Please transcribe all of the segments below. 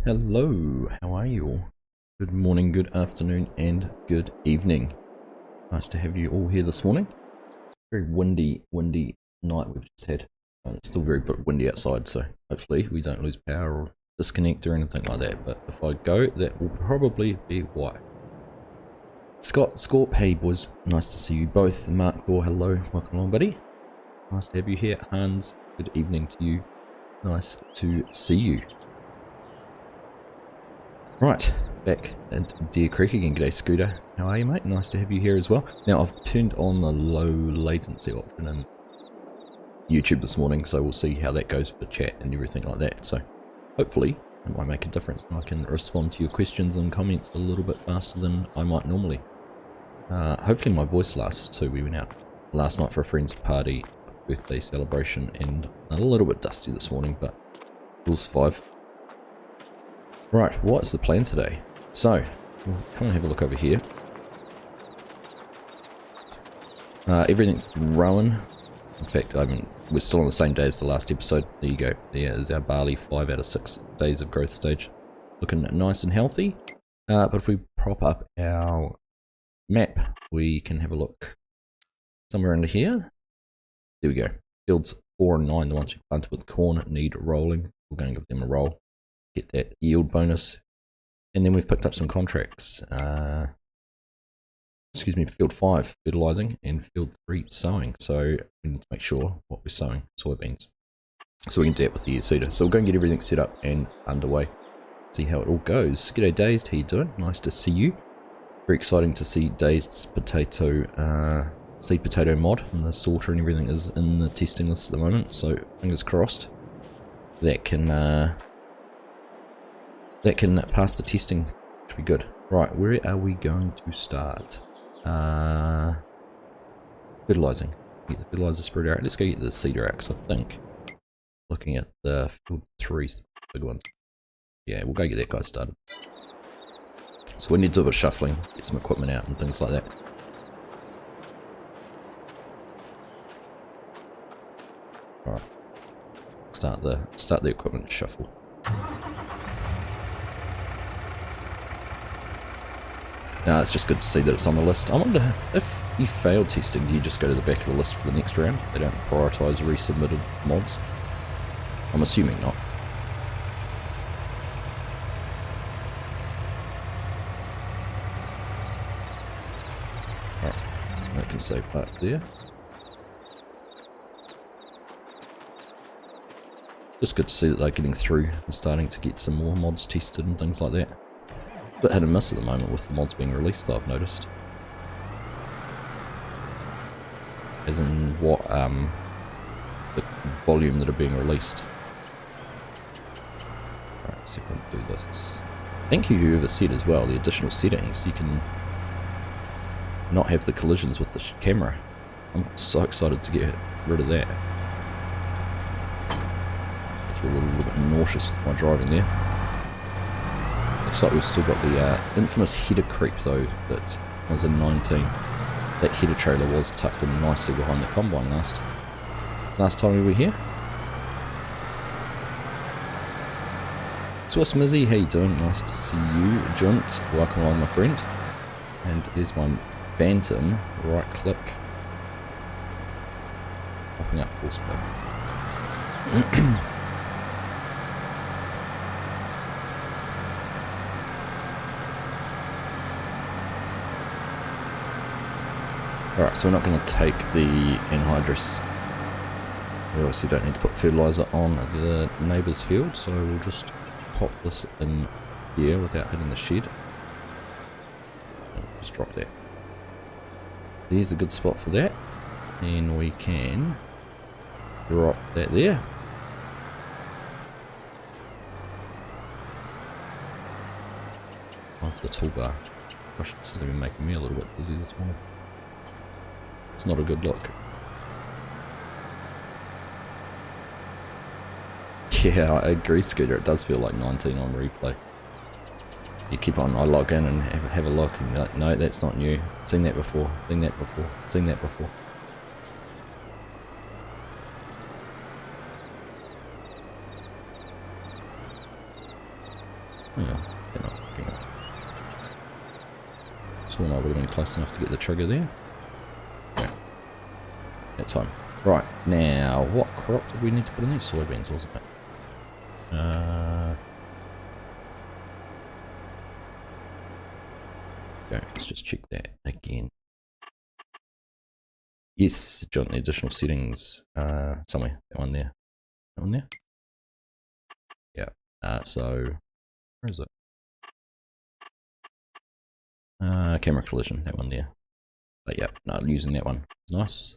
Hello, how are you all? Good morning, good afternoon, and good evening. Nice to have you all here this morning. Very windy night we've just had. It's still very windy outside, so hopefully we don't lose power or disconnect or anything like that. But if I go, that will probably be why. Scott, Scorp, hey boys, nice to see you both. Mark Thor, hello, welcome along, buddy. Nice to have you here. Hans, good evening to you. Nice to see you. Right, back at Deer Creek again. G'day Scooter, how are you mate? Nice to have you here as well. Now I've turned on the low latency option in YouTube this morning, so we'll see how that goes for chat and everything like that. So hopefully it might make a difference and I can respond to your questions and comments a little bit faster than I might normally. Hopefully my voice lasts too. We went out last night for a friend's party, birthday celebration, and a little bit dusty this morning, but we'll survive. Right, what's the plan today? So, we'll come and have a look over here. Everything's growing. In fact, we're still on the same day as the last episode. There you go. There is our barley, 5 out of 6 days of growth stage. Looking nice and healthy. But if we prop up our map, we can have a look somewhere under here. There we go. Fields 4 and 9, the ones we planted with corn, need rolling. We're going to give them a roll. Get that yield bonus, and then we've picked up some contracts. Excuse me, field 5 fertilizing and field 3 sowing. So we need to make sure what we're sowing, soybeans. So we can do it with the seeder. So we'll go and get everything set up and underway. See how it all goes. G'day Dazed, how you doing? Nice to see you. Very exciting to see Dazed's potato, seed potato mod, and the sorter and everything is in the testing list at the moment. So fingers crossed that can pass the testing, which will be good. Right, where are we going to start? Fertilizing. Get the fertilizer spreader out. Let's go get the seeder out, because I think looking at the field 3's the big one. Yeah, we'll go get that guy started. So we need to do a bit of shuffling, get some equipment out and things like that. Right. Start the equipment shuffle. No, it's just good to see that it's on the list. I wonder if you failed testing, do you just go to the back of the list for the next round? They don't prioritise resubmitted mods? I'm assuming not. Alright, that can save part there. Just good to see that they're getting through and starting to get some more mods tested and things like that. Bit hit and miss at the moment with the mods being released, though, I've noticed. As in what, the volume that are being released. Alright, let's see if I can do this. Thank you whoever said as well, the additional settings, you can not have the collisions with the camera. I'm so excited to get rid of that. I feel a little bit nauseous with my driving there. Looks like we've still got the infamous header creep though that was in 19. That header trailer was tucked in nicely behind the combine last time we were here. Swiss Mizzy, how you doing? Nice to see you. Junt, welcome along my friend. And there's my Bantam, right click. Popping up courseplay. Alright, so we're not going to take the anhydrous. We obviously don't need to put fertilizer on the neighbours field, so we'll just pop this in here without hitting the shed. Just drop that. There's a good spot for that. And we can drop that there. Off the toolbar. Gosh, this is even making me a little bit dizzy this morning. It's not a good look. Yeah, I agree, Scooter. It does feel like 19 on replay. You keep on, I log in and have a look, and you're like, no, that's not new. Seen that before. Seen that before. Seen that before. So I would have been close enough to get the trigger there. Okay. That time. Right, now, what crop did we need to put in these? Soybeans, wasn't it? Okay, let's just check that again. Yes, join the additional settings somewhere. That one there. That one there? Yeah. So, where is it? Camera collision, that one there. But yeah, no, using that one. Nice.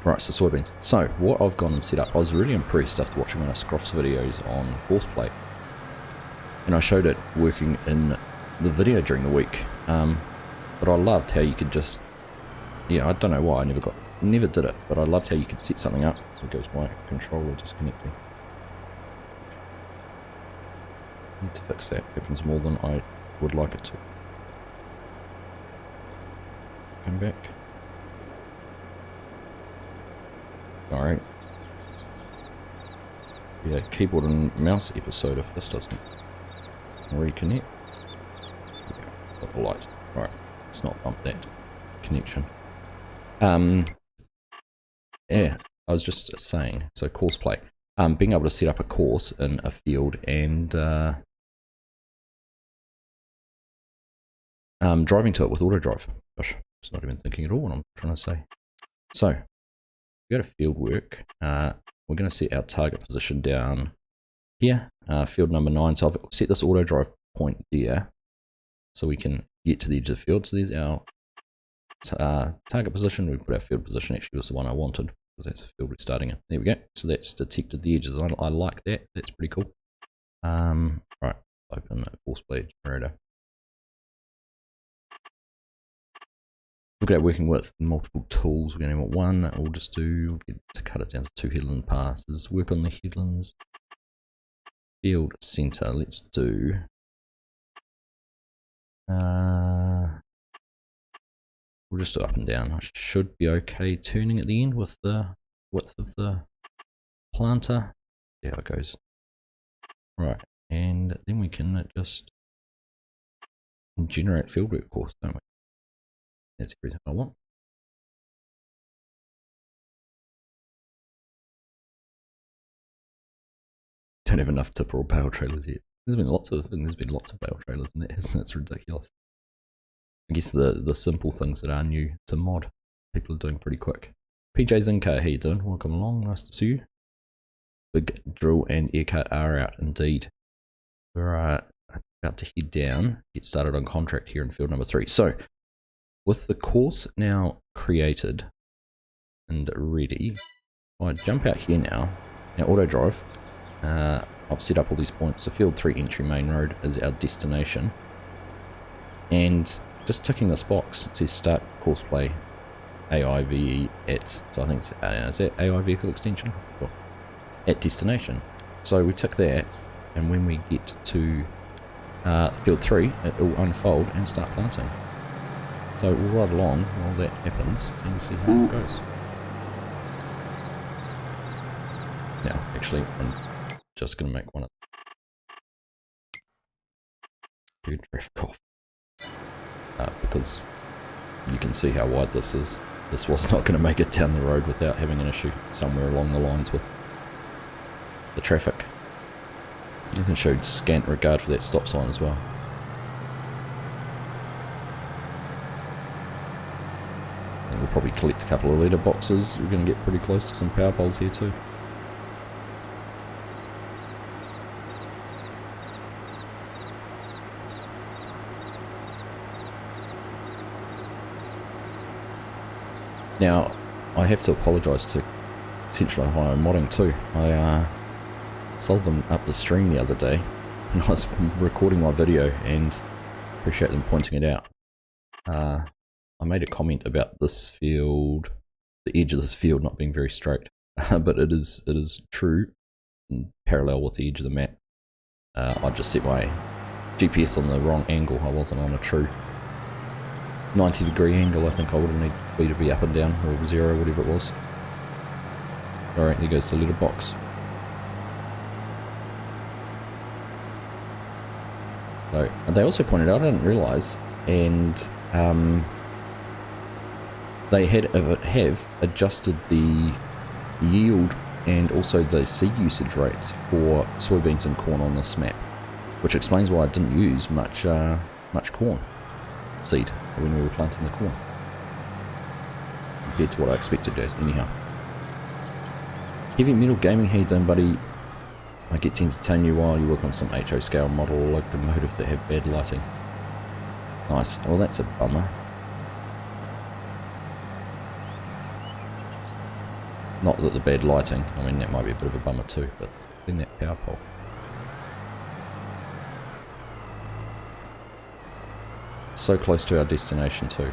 Right, so soybeans. So, what I've gone and set up, I was really impressed after watching one of Scruff's videos on courseplay. And I showed it working in the video during the week. But I loved how you could just, yeah, I don't know why I never did it, but I loved how you could set something up. There goes my controller disconnecting. Need to fix that. Happens more than I would like it to. Come back. Alright. Yeah, keyboard and mouse episode if this doesn't reconnect. Yeah, got the light. Right, let's not bump that connection. Yeah, I was just saying, so courseplay. Being able to set up a course in a field and driving to it with auto drive. Gosh, it's not even thinking at all what I'm trying to say. So, we go to field work. We're going to set our target position down here, field number 9. So I've set this auto drive point there, so we can get to the edge of the field. So there's our target position. We put our field position. Actually, was the one I wanted because that's the field we're starting in. There we go. So that's detected the edges. I like that. That's pretty cool. Right, open the courseplay generator. Look at working with multiple tools. We're going to want one. We'll just do to cut it down to 2 headland passes. Work on the headlands. Field center. Let's do. We'll just do up and down. I should be okay turning at the end with the width of the planter. See how it goes. Right, and then we can just generate fieldwork course, don't we? That's everything I want. Don't have enough tipper or bale trailers yet. There's been lots of bale trailers in that, hasn't it? It's ridiculous. I guess the simple things that are new to mod, people are doing pretty quick. PJ's in car, how you doing? Welcome along, nice to see you. Big drill and air cut are out indeed. We're about to head down, get started on contract here in field number 3. So, with the course now created and ready, I jump out here now. Now auto drive, I've set up all these points. So field 3 entry main road is our destination. And just ticking this box, it says start courseplay AIVE at, so I think it's, is that AI vehicle extension? Cool. At destination. So we tick that, and when we get to field 3, it will unfold and start planting. So we'll ride along while that happens and see how it goes. Now, actually, I'm just going to make one of the traffic off. Because you can see how wide this is. This was not going to make it down the road without having an issue somewhere along the lines with the traffic. You can show scant regard for that stop sign as well. And we'll probably collect a couple of letter boxes. We're going to get pretty close to some power poles here too. Now, I have to apologise to Central Ohio Modding too. I sold them up the stream the other day, and I was recording my video, and appreciate them pointing it out. I made a comment about this field, the edge of this field not being very straight, but it is true, and parallel with the edge of the map. I just set my GPS on the wrong angle. I wasn't on a true 90-degree angle. I think I would have needed to be up and down, or 0, whatever it was. Alright, there goes the letterbox. So they also pointed out, I didn't realise, and they have adjusted the yield and also the seed usage rates for soybeans and corn on this map, which explains why I didn't use much corn seed when we were planting the corn compared to what I expected to. Anyhow, Heavy Metal Gaming, how you doing, buddy? I get to entertain you while you work on some HO scale model locomotive that have bad lighting. Nice. Well, that's a bummer. Not that the bad lighting, I mean that might be a bit of a bummer too, but in that power pole. So close to our destination too.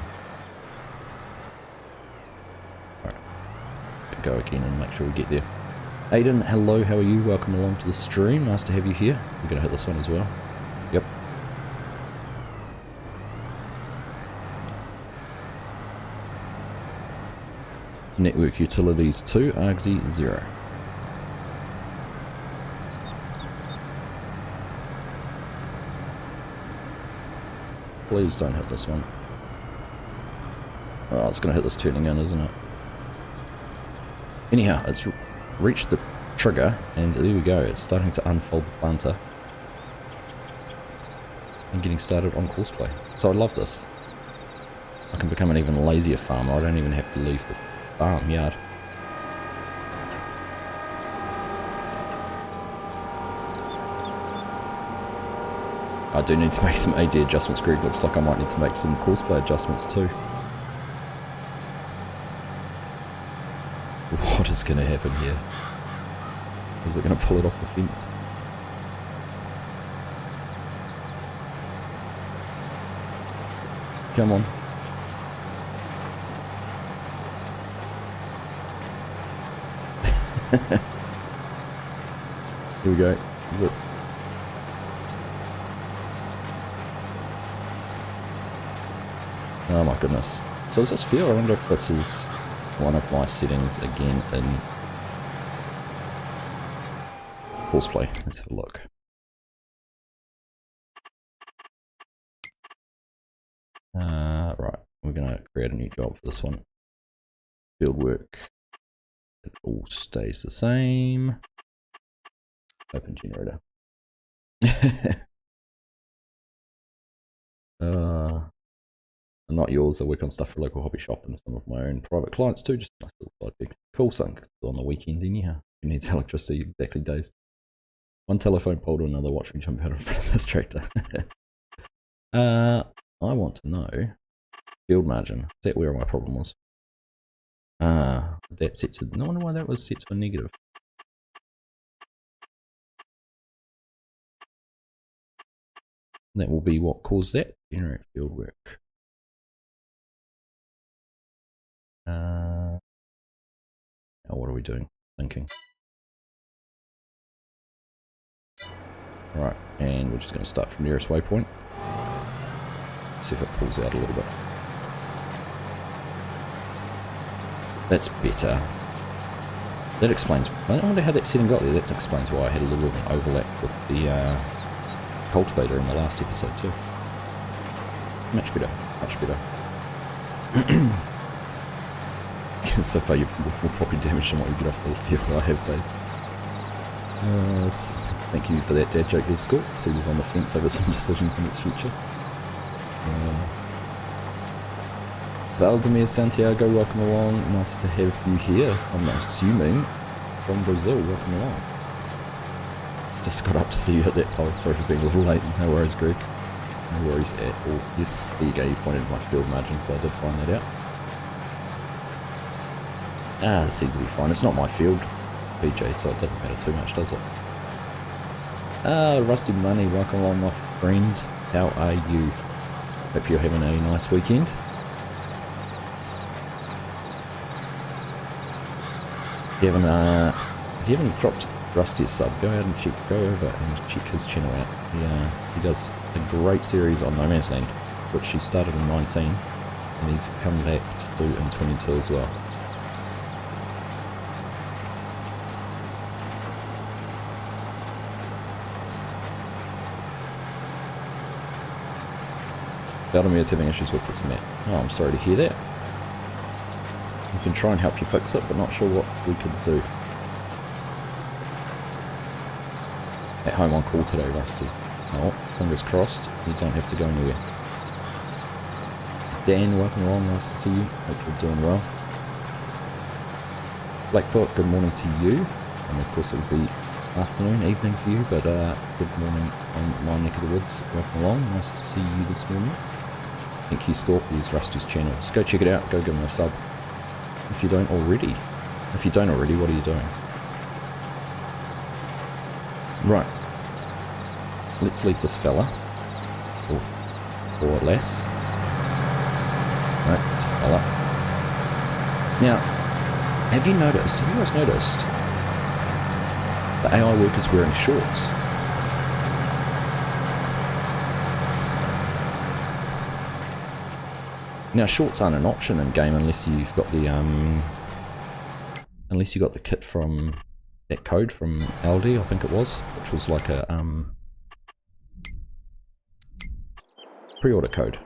Alright, go again and make sure we get there. Aiden, hello, how are you? Welcome along to the stream. Nice to have you here. We're going to hit this one as well. Yep. Network utilities 2, Argsy 0. Please don't hit this one. Oh, it's going to hit this turning in, isn't it? Anyhow, it's reached the trigger, and there we go. It's starting to unfold the planter. And getting started on courseplay. So I love this. I can become an even lazier farmer. I don't even have to leave the farmyard. I do need to make some AD adjustments, Greg. Looks like I might need to make some courseplay adjustments too. What is going to happen here? Is it going to pull it off the fence? Come on. Here we go. Is it? Oh my goodness. So does this feel? I wonder if this is one of my settings again in courseplay. Let's have a look. Right, we're going to create a new job for this one. Field work. It all stays the same. Open generator. Not yours. I work on stuff for local hobby shop and some of my own private clients too. Just a nice little side gig. Cool, son. On the weekend anyhow. Who needs electricity? Exactly dazed. One telephone pole to another. Watch me jump out in front of this tractor. I want to know field margin. Is that where my problem was? That set to. No wonder why that was set to a negative. That will be what caused that. Generate field work. Now what are we doing? Thinking. Right, and we're just going to start from nearest waypoint. See if it pulls out a little bit. That's better. That explains. I wonder how that setting got there. That explains why I had a little bit of an overlap with the cultivator in the last episode too. Much better. Much better. So far you've more property damage than what you get off the field. I have days. Thank you for that dad joke there, Scott. Sue's on the fence over some decisions in its future. Valdemir Santiago, welcome along. Nice to have you here. I'm assuming from Brazil. Welcome along. Just got up to see you hit that pole. Sorry for being a little late. No worries, Greg. No worries at all. Yes, there you go. You pointed my field margin, so I did find that out. Ah, this seems to be fine. It's not my field, BJ, so it doesn't matter too much, does it? Ah, Rusty Money, welcome along, my friends. How are you? Hope you're having a nice weekend. If you haven't dropped Rusty a sub, go over and check his channel out. He does a great series on No Man's Land, which he started in 19, and he's come back to do in 22 as well. Valdemir is having issues with this map. Oh, I'm sorry to hear that. We can try and help you fix it, but not sure what we could do. At home on call today, Rusty. Oh, fingers crossed. You don't have to go anywhere. Dan, welcome along. Nice to see you. Hope you're doing well. Blackfoot, good morning to you. And of course it'll be afternoon, evening for you, but good morning on my neck of the woods. Welcome along. Nice to see you this morning. Thank you, Scorp, is Rusty's channel. So go check it out. Go give him a sub. If you don't already. If you don't already, what are you doing? Right. Let's leave this fella. Or less. Right, it's a fella. Now, have you guys noticed the AI worker's wearing shorts? Now, shorts aren't an option in game unless you've got the kit from that code from LD, I think it was, which was like a pre-order code.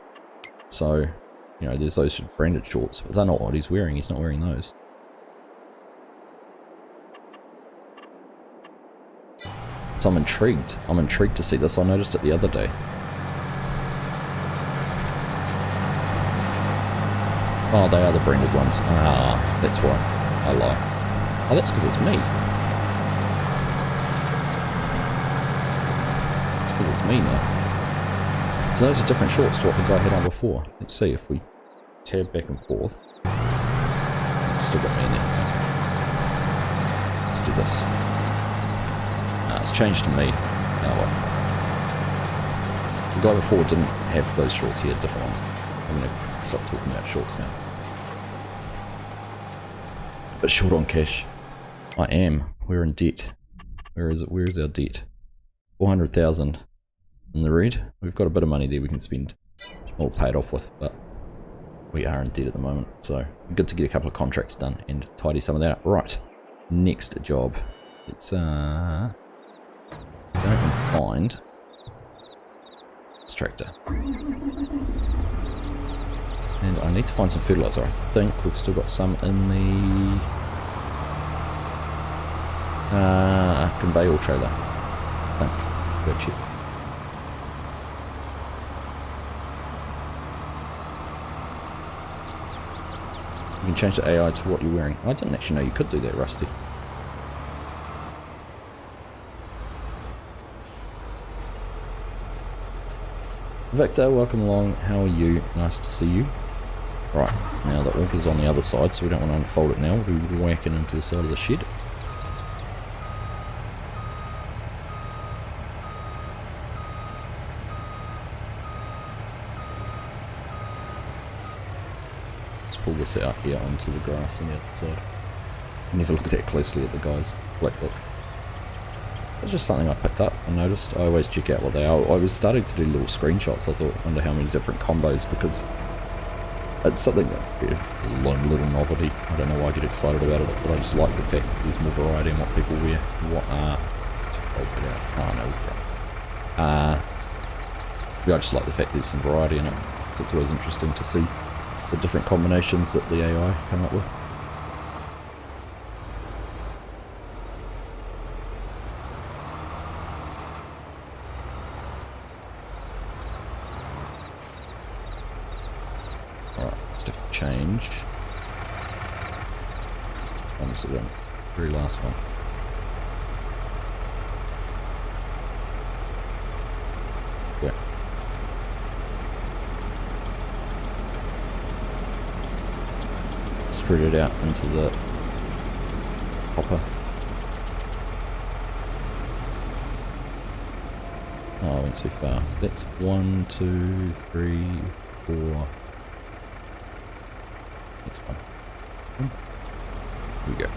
So, you know, there's those branded shorts, but they're not what he's wearing. He's not wearing those. So I'm intrigued. I'm intrigued to see this. I noticed it the other day. Oh, they are the branded ones. Ah, that's why. I lie. Oh, that's because it's me. It's because it's me now. So those are different shorts to what the guy had on before. Let's see if we tab back and forth. It's still got me in there. Okay. Let's do this. It's changed to me. Oh well. The guy before didn't have those shorts, he had different ones. I'm going to stop talking about shorts now. But short on cash. I am. We're in debt. Where is it? Where is our debt? 400,000 in the red. We've got a bit of money there we can spend. All paid off with, but we are in debt at the moment. So good to get a couple of contracts done and tidy some of that up. Right. Next job. Let's go and find this tractor. And I need to find some fertilizer. I think we've still got some in the conveyor trailer. I think. Go check. You can change the AI to what you're wearing. I didn't actually know you could do that, Rusty. Victor, welcome along. How are you? Nice to see you. Right, now the auger's on the other side, so we don't want to unfold it now. We'll be whacking into the side of the shed. Let's pull this out here onto the grass on the other side. Never look that closely at the guy's black book. It's just something I picked up and noticed. I always check out what they are. I was starting to do little screenshots. I thought, wonder how many different combos, because it's something that, yeah, a little novelty. I don't know why I get excited about it, but I just like the fact that there's more variety in what people wear. What are... yeah, I just like the fact there's some variety in it. So it's always interesting to see the different combinations that the AI come up with. Change. One is the very last one. Yeah. Spread it out into the hopper. Oh, I went too far. So that's 1, 2, 3, 4. Next one. Here we go.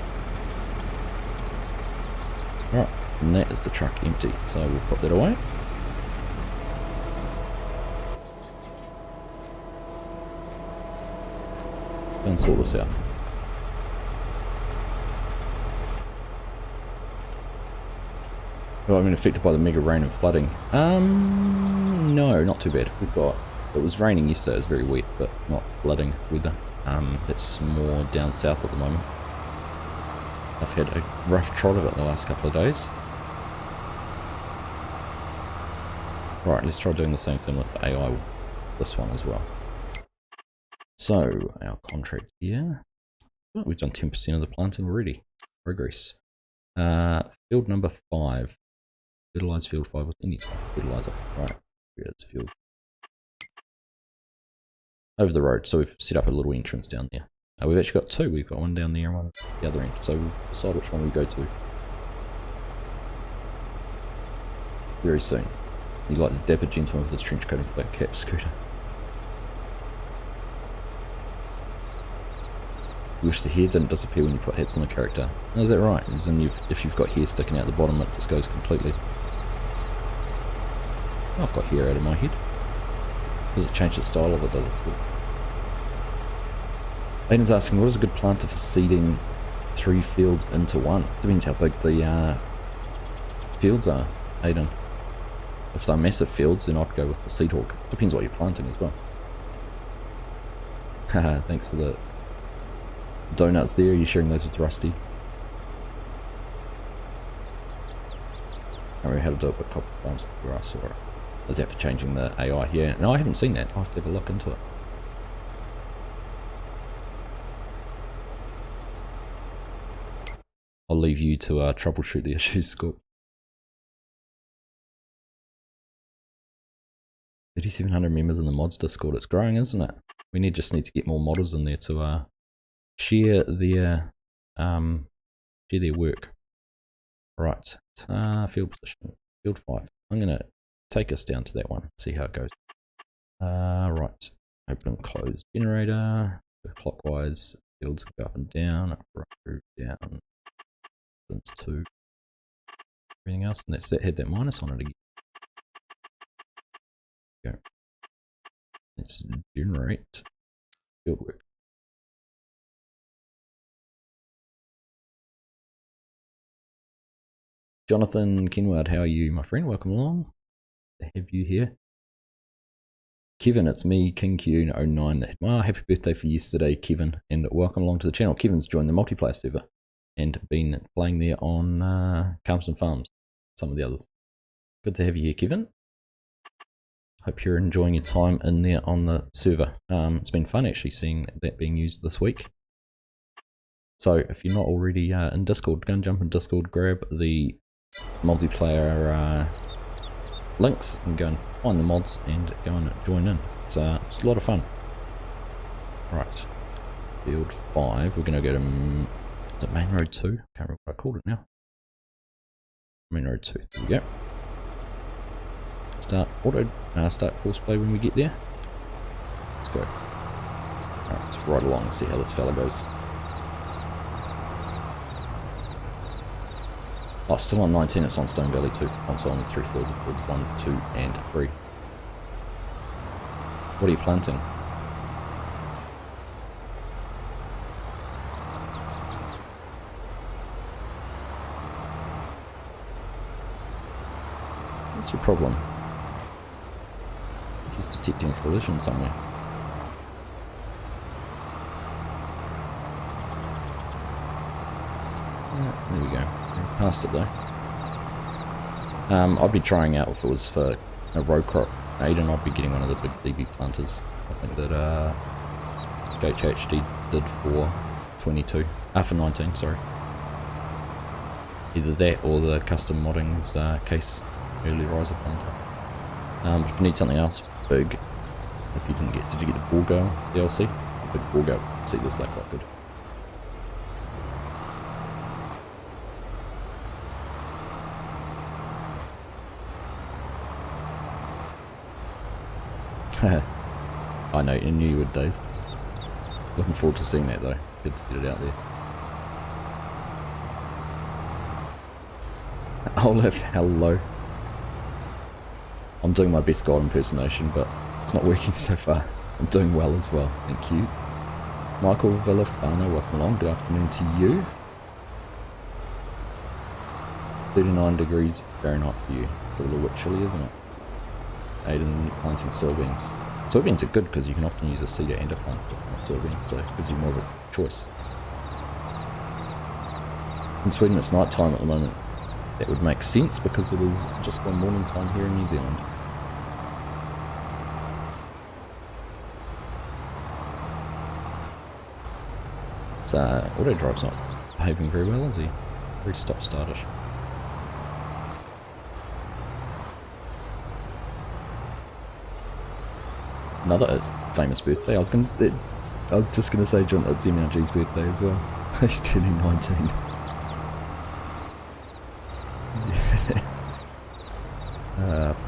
Alright, and that is the truck empty, so we'll put that away. And sort this out. Oh, I've been affected by the mega rain and flooding. No, not too bad. We've got It was raining yesterday, it was very wet, but not flooding weather. It's more down south at the moment. I've had a rough trot of it the last couple of days. Right, let's try doing the same thing with AI, this one as well. So, our contract here. Oh, we've done 10% of the planting already. Progress. Field number 5. Fertilise field 5 with any type of fertilizer. Right, here's field. Over the road, so we've set up a little entrance down there. We've actually got 2. We've got one down there and one at the other end. So we'll decide which one we go to very soon. You like the dapper gentleman with his trench coat and flat cap, Scooter. You wish the hair didn't disappear when you put hats on a character. Oh, is that right? As in if you've got hair sticking out the bottom, it just goes completely. Oh, I've got hair out of my head. Does it change the style of it? Does it? Aiden's asking, what is a good planter for seeding 3 fields into one? Depends how big the fields are, Aiden. If they're massive fields, then I'd go with the seed hawk. Depends what you're planting as well. Haha, thanks for the donuts there. Are you sharing those with Rusty? I don't know how to do it, but couple of times where I saw it. Is that for changing the AI here? No, I haven't seen that. I'll have to have a look into it. I'll leave you to troubleshoot the issues, Scoop. 3,700 members in the mods Discord. It's growing, isn't it? We just need to get more modders in there to share their work. Right, field position, field 5. I'm gonna take us down to that one. See how it goes. Right, open, close generator. Go clockwise. Fields go up and down, up, right, down. 2. Everything else, and that's that. Had that minus on it again. Go. Let's generate field work. Jonathan Kenward, how are you, my friend? Welcome along. To have you here. Kevin, it's me, KingQ09. Wow, happy birthday for yesterday, Kevin, and welcome along to the channel. Kevin's joined the multiplayer server and been playing there on Calmston Farms, some of the others. Good to have you here, Kevin. Hope you're enjoying your time in there on the server. It's been fun actually seeing that being used this week. So if you're not already in Discord, go and jump in Discord, grab the multiplayer links and go and find the mods and go and join in. It's a lot of fun. Right, field 5, we're going to go to, is it main road 2? Can't remember what I called it now. Main road 2, there we go. Start courseplay when we get there. Let's go. Alright, let's ride along and see how this fella goes. Oh, still on 19, it's on Stone Valley 2 for console, and there's 3 fields of fields 1, 2, and 3. What are you planting? What's your problem? He's detecting a collision somewhere. Yeah, there we go. Past it though. I'd be trying out if it was for a row crop. Aiden, I'd be getting one of the big DB planters. I think that HHD did for 22. For 19, sorry. Either that or the custom modding's case early riser planter. But if you need something else big, if you didn't get, did you get the ball girl DLC? The big ball girl, see this, that quite good. I know, I knew you would, Dazed. Looking forward to seeing that though. Good to get it out there. Olive, hello. I'm doing my best God impersonation, but it's not working so far. I'm doing well as well, thank you. Michael Villafana, welcome along. Good afternoon to you. 39 degrees Fahrenheit for you. It's a little bit chilly, isn't it? Aiden, planting soybeans. Soybeans are good because you can often use a seeder and a planter on soybeans, so it gives you more of a choice. In Sweden it's night time at the moment. That would make sense because it is just gone morning time here in New Zealand. Auto drive's not behaving very well, is he? Very stop-startish. Another famous birthday. I was just gonna say John, it's MRG's birthday as well. He's turning 19.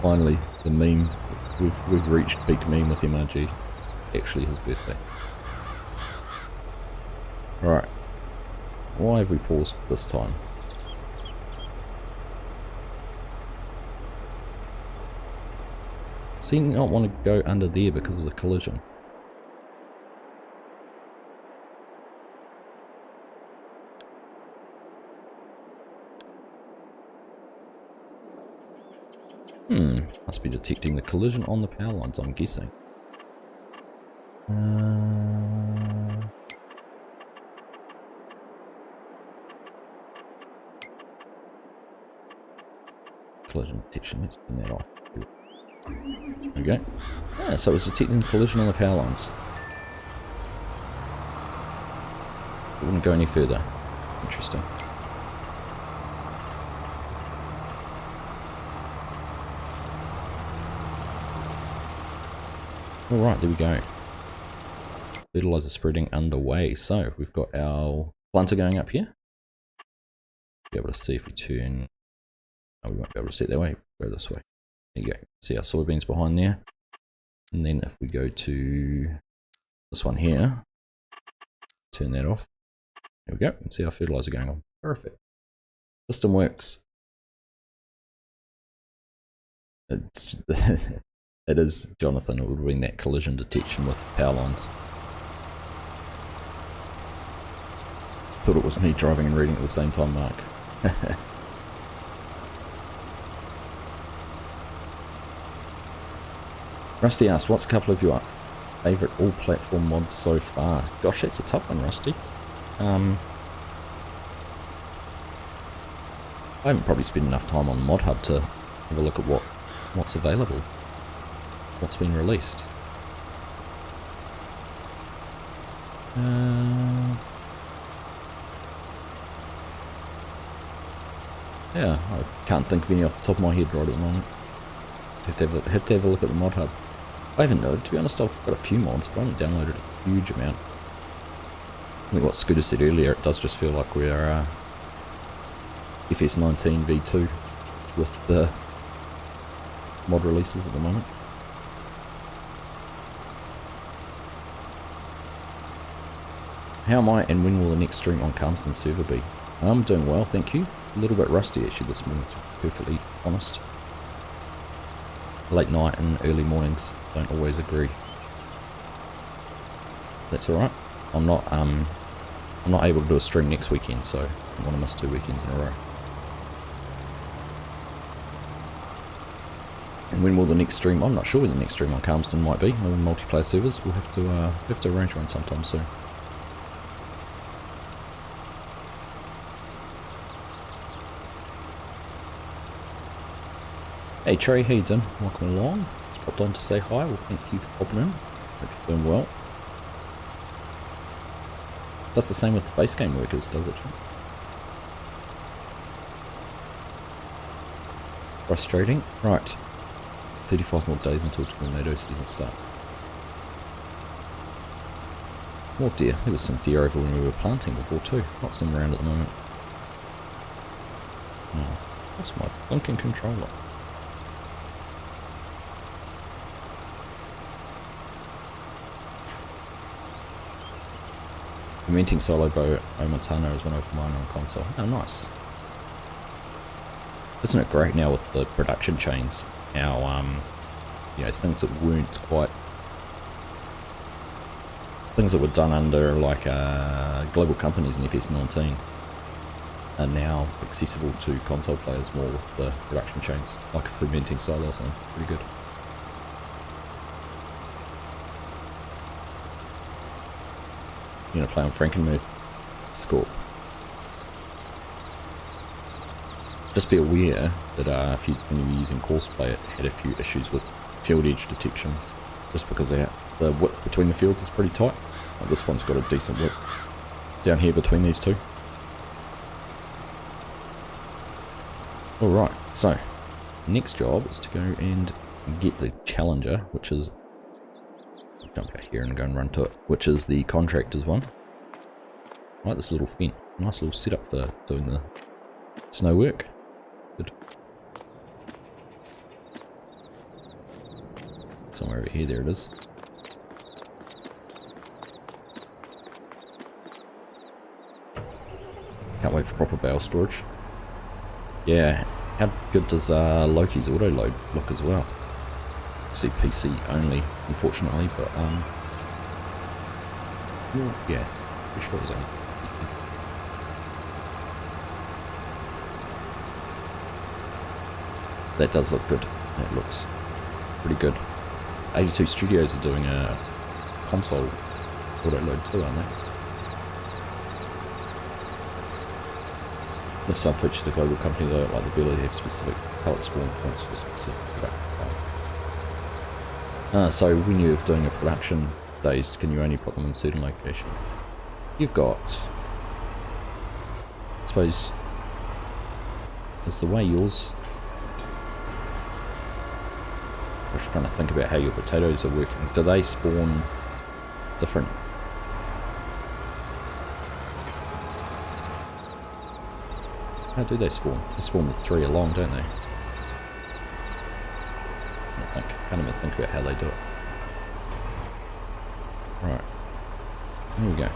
Finally, the meme. We've reached peak meme with MRG. Actually, his birthday. Right. Why have we paused this time? Seem not want to go under there because of the collision. Must be detecting the collision on the power lines, I'm guessing. Collision detection, let's turn that off. There we go. Yeah, so it's detecting collision on the power lines. It wouldn't go any further. Interesting. Alright, there we go. Fertilizer spreading underway. So we've got our planter going up here. Be able to see if we turn. Oh, we won't be able to see it that way. Go this way. There you go. See our soybeans behind there. And then if we go to this one here, turn that off. There we go. And see our fertilizer going on. Perfect. System works. It's it is, Jonathan, it would have been that collision detection with power lines. Thought it was me driving and reading at the same time, Mark. Rusty asked, what's a couple of your favourite all-platform mods so far? Gosh, that's a tough one, Rusty. I haven't probably spent enough time on Mod Hub to have a look at what's available, what's been released. Yeah, I can't think of any off the top of my head right at the moment. Have to have a look at the Mod Hub. I haven't, to be honest, I've got a few mods, but I haven't downloaded a huge amount. I think what Scooter said earlier, it does just feel like we're FS19 V2 with the mod releases at the moment. How am I, and when will the next stream on Calmston server be? I'm doing well, thank you. A little bit rusty actually this morning, to be perfectly honest. Late night and early mornings don't always agree. That's alright. I'm not able to do a stream next weekend, so I don't want to miss 2 weekends in a row. And when will the next stream? I'm not sure when the next stream on Calmston might be. Or multiplayer servers. We'll have to arrange one sometime soon. Hey Trey, how you doing? Welcome along. Just popped on to say hi. Well, thank you for popping in. Hope you're doing well. That's the same with the base game workers, does it? Frustrating. Right. 35 more days until tornado season start. More deer. There was some deer over when we were planting before too. Lots of them around at the moment. Oh, that's my blinking controller. Fermenting solo bow Omatano is one of mine on console. Oh, nice. Isn't it great now with the production chains? How, you know, things that weren't quite... Things that were done under, like, global companies in FS19 are now accessible to console players more with the production chains. Like a fermenting silo or something. Pretty good. You're gonna play on Frankenmuth, Scorp. Just be aware that when you were using courseplay, it had a few issues with field edge detection, just because the width between the fields is pretty tight. Like this one's got a decent width down here between these two. Alright, so next job is to go and get the Challenger, which is, jump out here and go and run to it, which is the contractor's one. I like this little fence, nice little setup for doing the snow work. Good. Somewhere over here, there it is. Can't wait for proper bale storage. Yeah, how good does Loki's auto load look as well? See PC only, unfortunately, but well, yeah, pretty sure it was only PC. That does look good. That looks pretty good. 82 Studios are doing a console auto load too, aren't they? The sub features the global company though, like the ability to have specific pallet spawn points for specific production. So when you're doing a production days, can you only put them in a certain location? You've got, I suppose, is the way yours, I was trying to think about how your potatoes are working. Do they spawn different? How do they spawn? They spawn with 3 along, don't they? I can't even think about how they do it. Right. Here we go.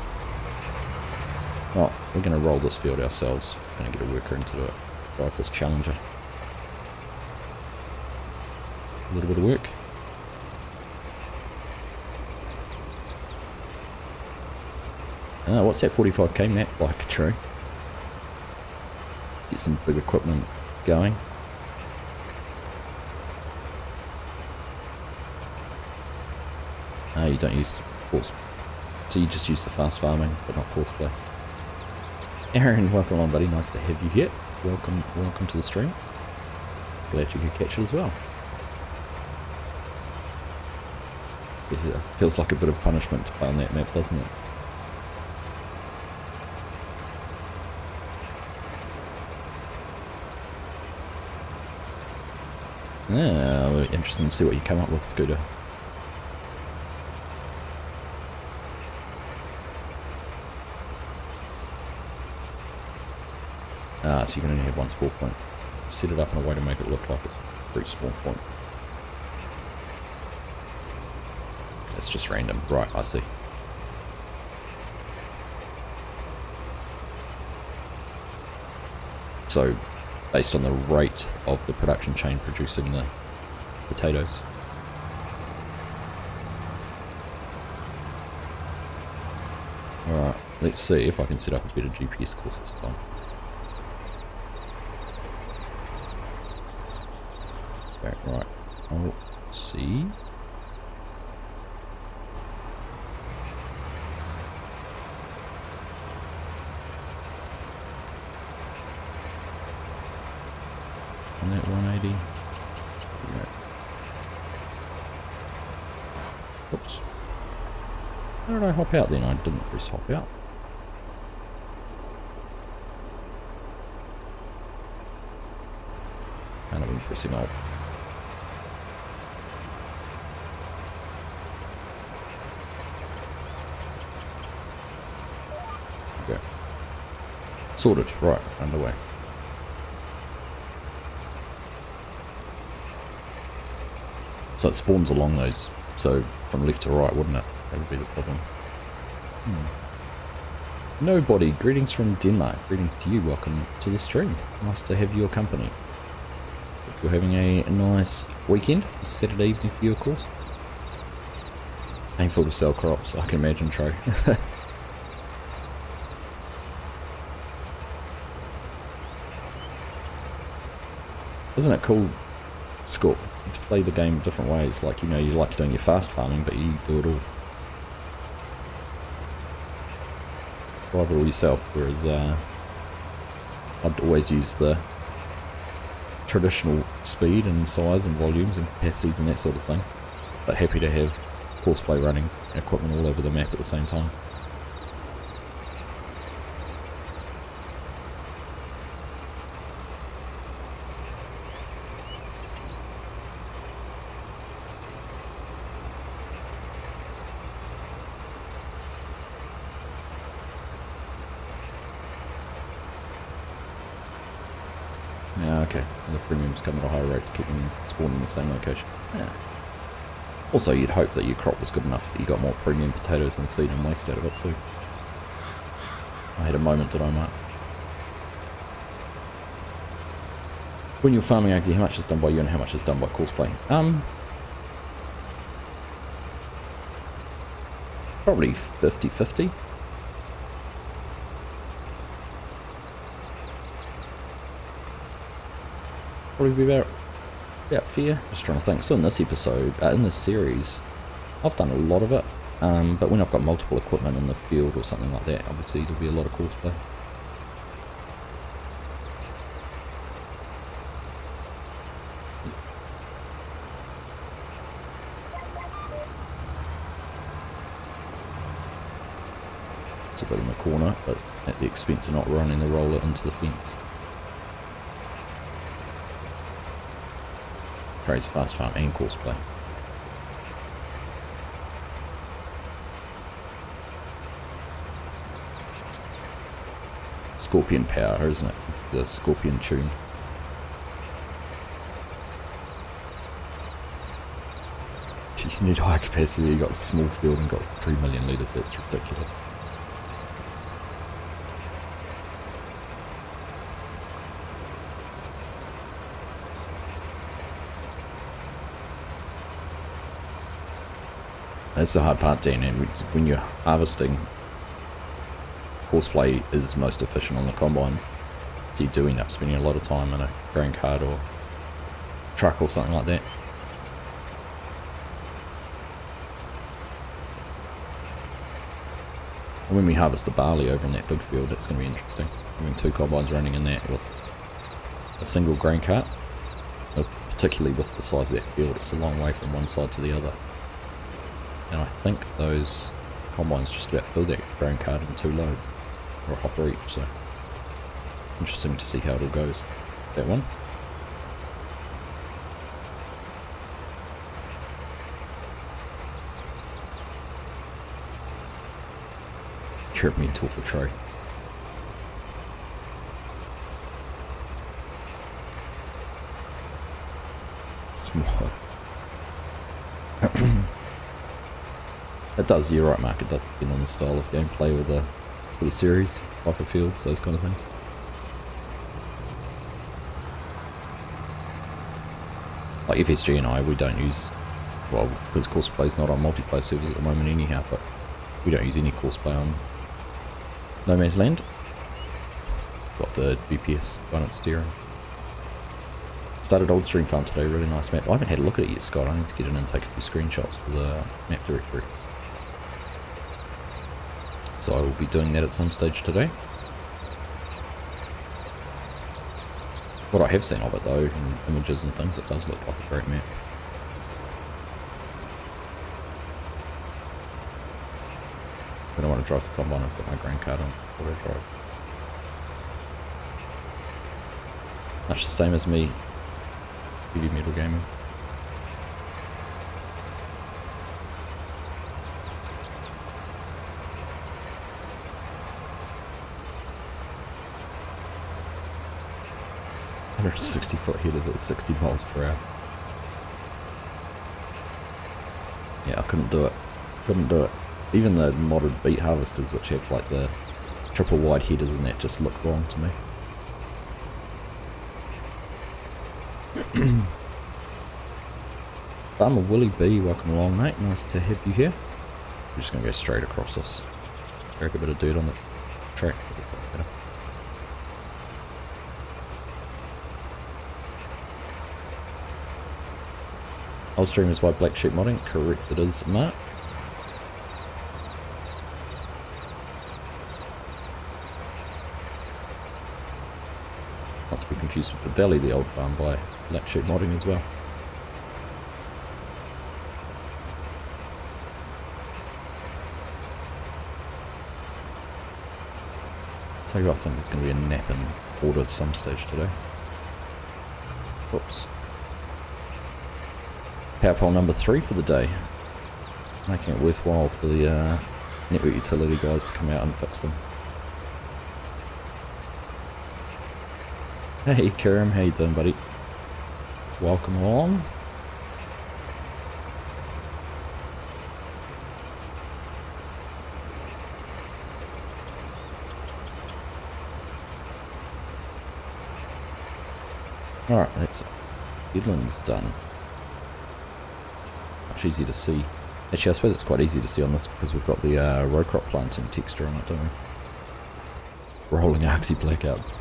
Well, we're going to roll this field ourselves. We're going to get a worker into it. Drive this Challenger. A little bit of work. What's that 45k map like, True? Get some big equipment going. You don't use course, so you just use the fast farming, but not courseplay. Aaron, welcome on, buddy. Nice to have you here. Welcome to the stream. Glad you could catch it as well. It feels like a bit of punishment to play on that map, doesn't it? Yeah, interesting to see what you come up with, Scooter. So you can only have one spawn point. Set it up in a way to make it look like it's for each spawn point. It's just random. Right, I see. So, based on the rate of the production chain producing the potatoes. Alright, let's see if I can set up a better GPS course this time. Okay, right. I'll see. On that 180. Yeah. Oops. How did I hop out then? I didn't press hop out. Kind of been pressing alt. Okay. Sorted. Right, underway. So it spawns along those, so from left to right, wouldn't it? That would be the problem. Nobody, greetings from Denmark. Greetings to you, welcome to the stream. Nice to have your company. Hope you're having a nice weekend, Saturday evening for you, of course. Painful to sell crops, I can imagine, True. Isn't it cool, Scorp, to play the game different ways? Like, you know, you like doing your fast farming, but you do it all. driver or yourself, whereas I'd always use the traditional speed and size and volumes and capacities and that sort of thing, but happy to have courseplay running equipment all over the map at the same time. Yeah, okay. The premiums come at a higher rate to keep them spawning in the same location. Yeah. Also, you'd hope that your crop was good enough that you got more premium potatoes than seed and waste out of it too. I had a moment, did I, Mark? When you're farming, Argsy, how much is done by you and how much is done by courseplay? Probably 50-50. Probably be about fair. Just trying to think. So in this episode, in this series, I've done a lot of it, but when I've got multiple equipment in the field or something like that, obviously there'll be a lot of courseplay. It's a bit in the corner, but at the expense of not running the roller into the fence. Trades fast farm and courseplay. Scorpion power, isn't it? The Scorpion tune. You need high capacity, you got a small field and got 3 million litres, that's ridiculous. That's the hard part, Dan, and when you're harvesting, courseplay is most efficient on the combines, so you do end up spending a lot of time in a grain cart or truck or something like that. And when we harvest the barley over in that big field, it's going to be interesting. Having 2 combines running in that with a single grain cart, particularly with the size of that field, it's a long way from one side to the other. And I think those combines just about fill that grain cart in 2 loads, or a hopper each, so interesting to see how it all goes. That one. Chirp mental for Troy. Smart. It does, you're right, Mark, it does depend on the style of gameplay or the series, type of fields, those kind of things. Like FSG and I, we don't use, well, because courseplay's not on multiplayer servers at the moment anyhow, but we don't use any courseplay on No Man's Land. Got the GPS balance steering. Started Old Stream Farm today, really nice map. I haven't had a look at it yet, Scott. I need to get in and take a few screenshots for the map directory. So I will be doing that at some stage today. What I have seen of it though, in images and things, it does look like a great map. I don't want to drive the combine, I've got my grain cart on auto drive. Much the same as me, heavy metal gaming. Under 60-foot headers at 60 miles per hour. Yeah, I couldn't do it. Couldn't do it. Even the modded beet harvesters, which had like the triple wide headers and that, just looked wrong to me. Farmer Willie B, welcome along, mate. Nice to have you here. We're just going to go straight across this. Crack a bit of dirt on the track. Better. Old stream is by Black Sheep Modding. Correct, it is, Mark. Not to be confused with the Valley, the old farm by Black Sheep Modding as well. Tell you what, I think there's going to be a nap in order at some stage today. Whoops. Power pole number 3 for the day. Making it worthwhile for the network utility guys to come out and fix them. Hey Kerem, how you doing, buddy? Welcome along. Alright, that's Edland's done. Much easier to see. Actually, I suppose it's quite easy to see on this because we've got the row crop planting texture on it, don't we? Rolling Argsy blackouts.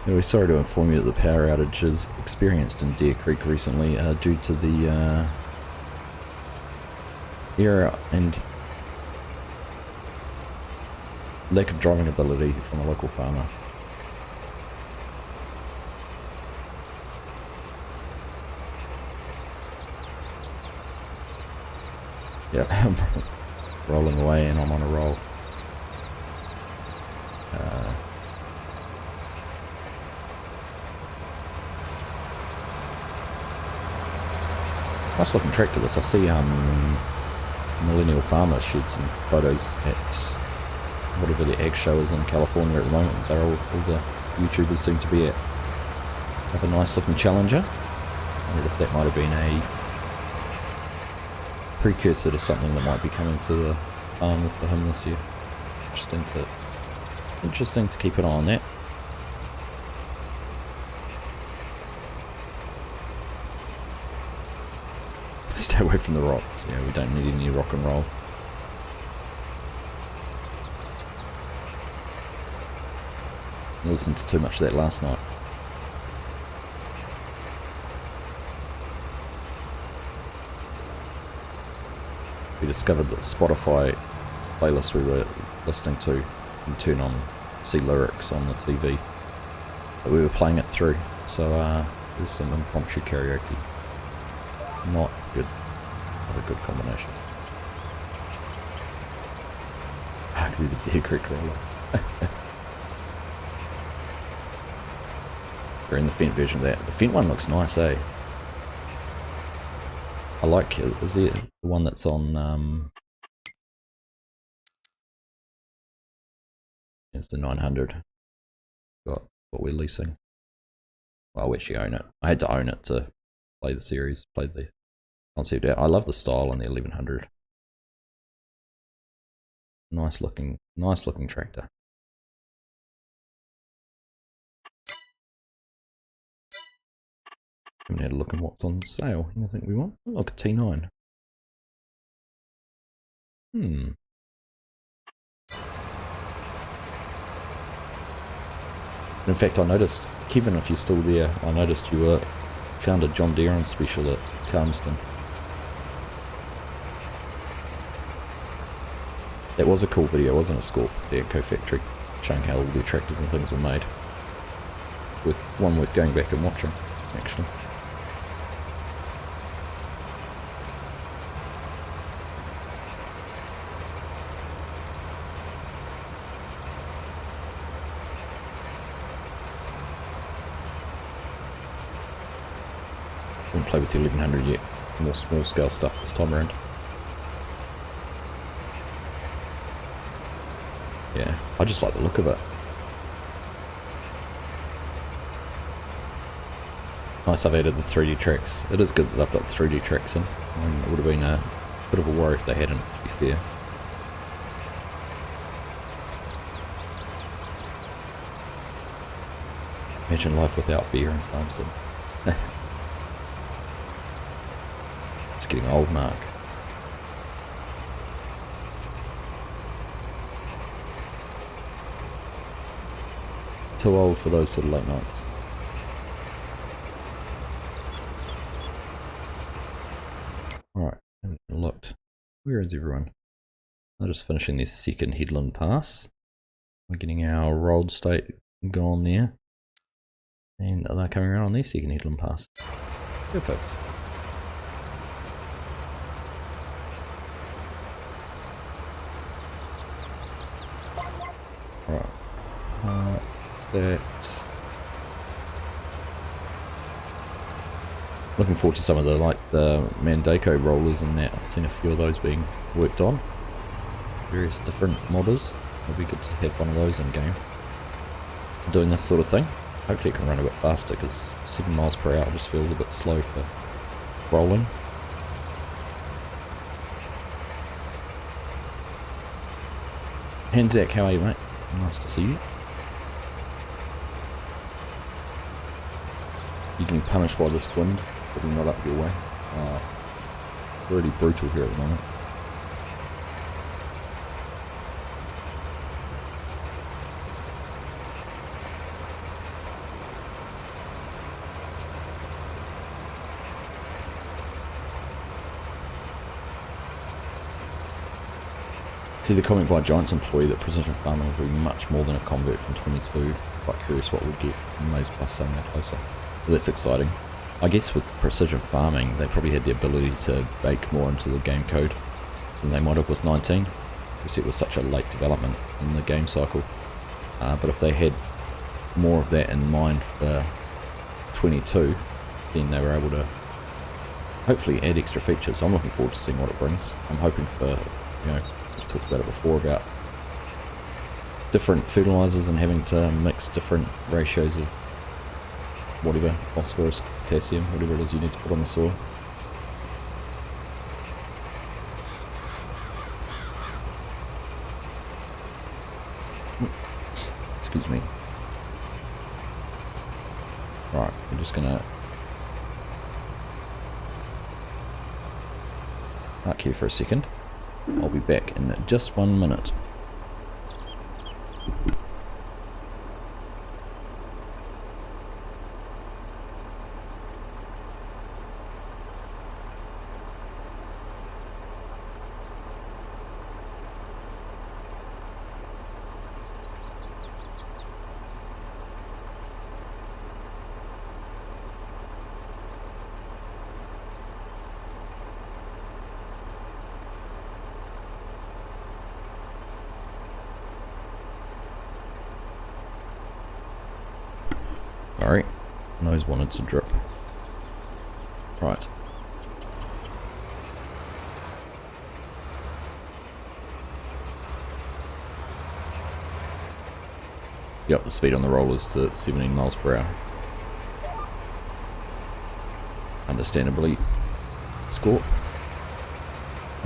Anyway, sorry to inform you that the power outages experienced in Deer Creek recently due to the error and lack of driving ability from a local farmer. Yeah, I'm rolling away and I'm on a roll. Nice looking tractor this. I see Millennial Farmer shared some photos at whatever the ag show is in California at the moment. They're all the YouTubers seem to be at. Have a nice looking Challenger. I wondered if that might have been a precursor to something that might be coming to the farm for him this year. Interesting to keep an eye on that. Stay away from the rocks. Yeah, we don't need any rock and roll. I listened to too much of that last night. We discovered that Spotify playlist we were listening to, you turn on, see lyrics on the TV, but we were playing it through, so there's some impromptu karaoke. Not good. Not a good combination. Argsy's a Deer Creek roller. We're in the Fent version of that. The Fent one looks nice, eh? I like, is it the one that's on, it's the 900. Got what we're leasing. Well, we actually own it. I had to own it to play the series, play the concept out. I love the style on the 1100. Nice looking tractor. Haven't had a look at what's on sale. Anything we want? Oh, look, a T9. In fact, I noticed, Kevin, if you're still there, I noticed you found a John Deere on special at Calmston. That was a cool video, wasn't it, Scorp? The Eco Factory, showing how all the tractors and things were made. One worth going back and watching, actually. Won't play with the 1100 yet. More small scale stuff this time around. Yeah, I just like the look of it. Nice I've added the 3D tracks. It is good that they've got 3D tracks in. It would have been a bit of a worry if they hadn't, to be fair. Imagine life without beer in Farmstead. It's getting old, Mark. Too old for those sort of late nights. Alright, haven't looked. Where is everyone? They're just finishing their second headland pass. We're getting our rolled state gone there. And they're coming around on their second headland pass. Perfect. Right. That. Looking forward to some of the the Mandako rollers and that. I've seen a few of those being worked on. Various different modders. It'll be good to have one of those in game. Doing this sort of thing. Hopefully it can run a bit faster because 7 miles per hour just feels a bit slow for rolling. And Zach, how are you, mate? Nice to see you. You're getting punished by this wind, probably not up your way. Really brutal here at the moment. See the comment by Giant's employee that precision farming will be much more than a convert from 22. Quite curious what we'll get in Maze Plus saying they're closer. Well, that's exciting. I guess with precision farming, they probably had the ability to bake more into the game code than they might have with 19. Because it was such a late development in the game cycle. But if they had more of that in mind for 22, then they were able to hopefully add extra features. I'm looking forward to seeing what it brings. I'm hoping for, you know, we've talked about it before about different fertilizers and having to mix different ratios of whatever, phosphorus, potassium, whatever it is you need to put on the soil. Excuse me. Right, we're just gonna park here for a second. I'll be back in just 1 minute. Sorry, nose wanted to drip. Right. Yep, the speed on the rollers to 17 miles per hour. Understandably, score.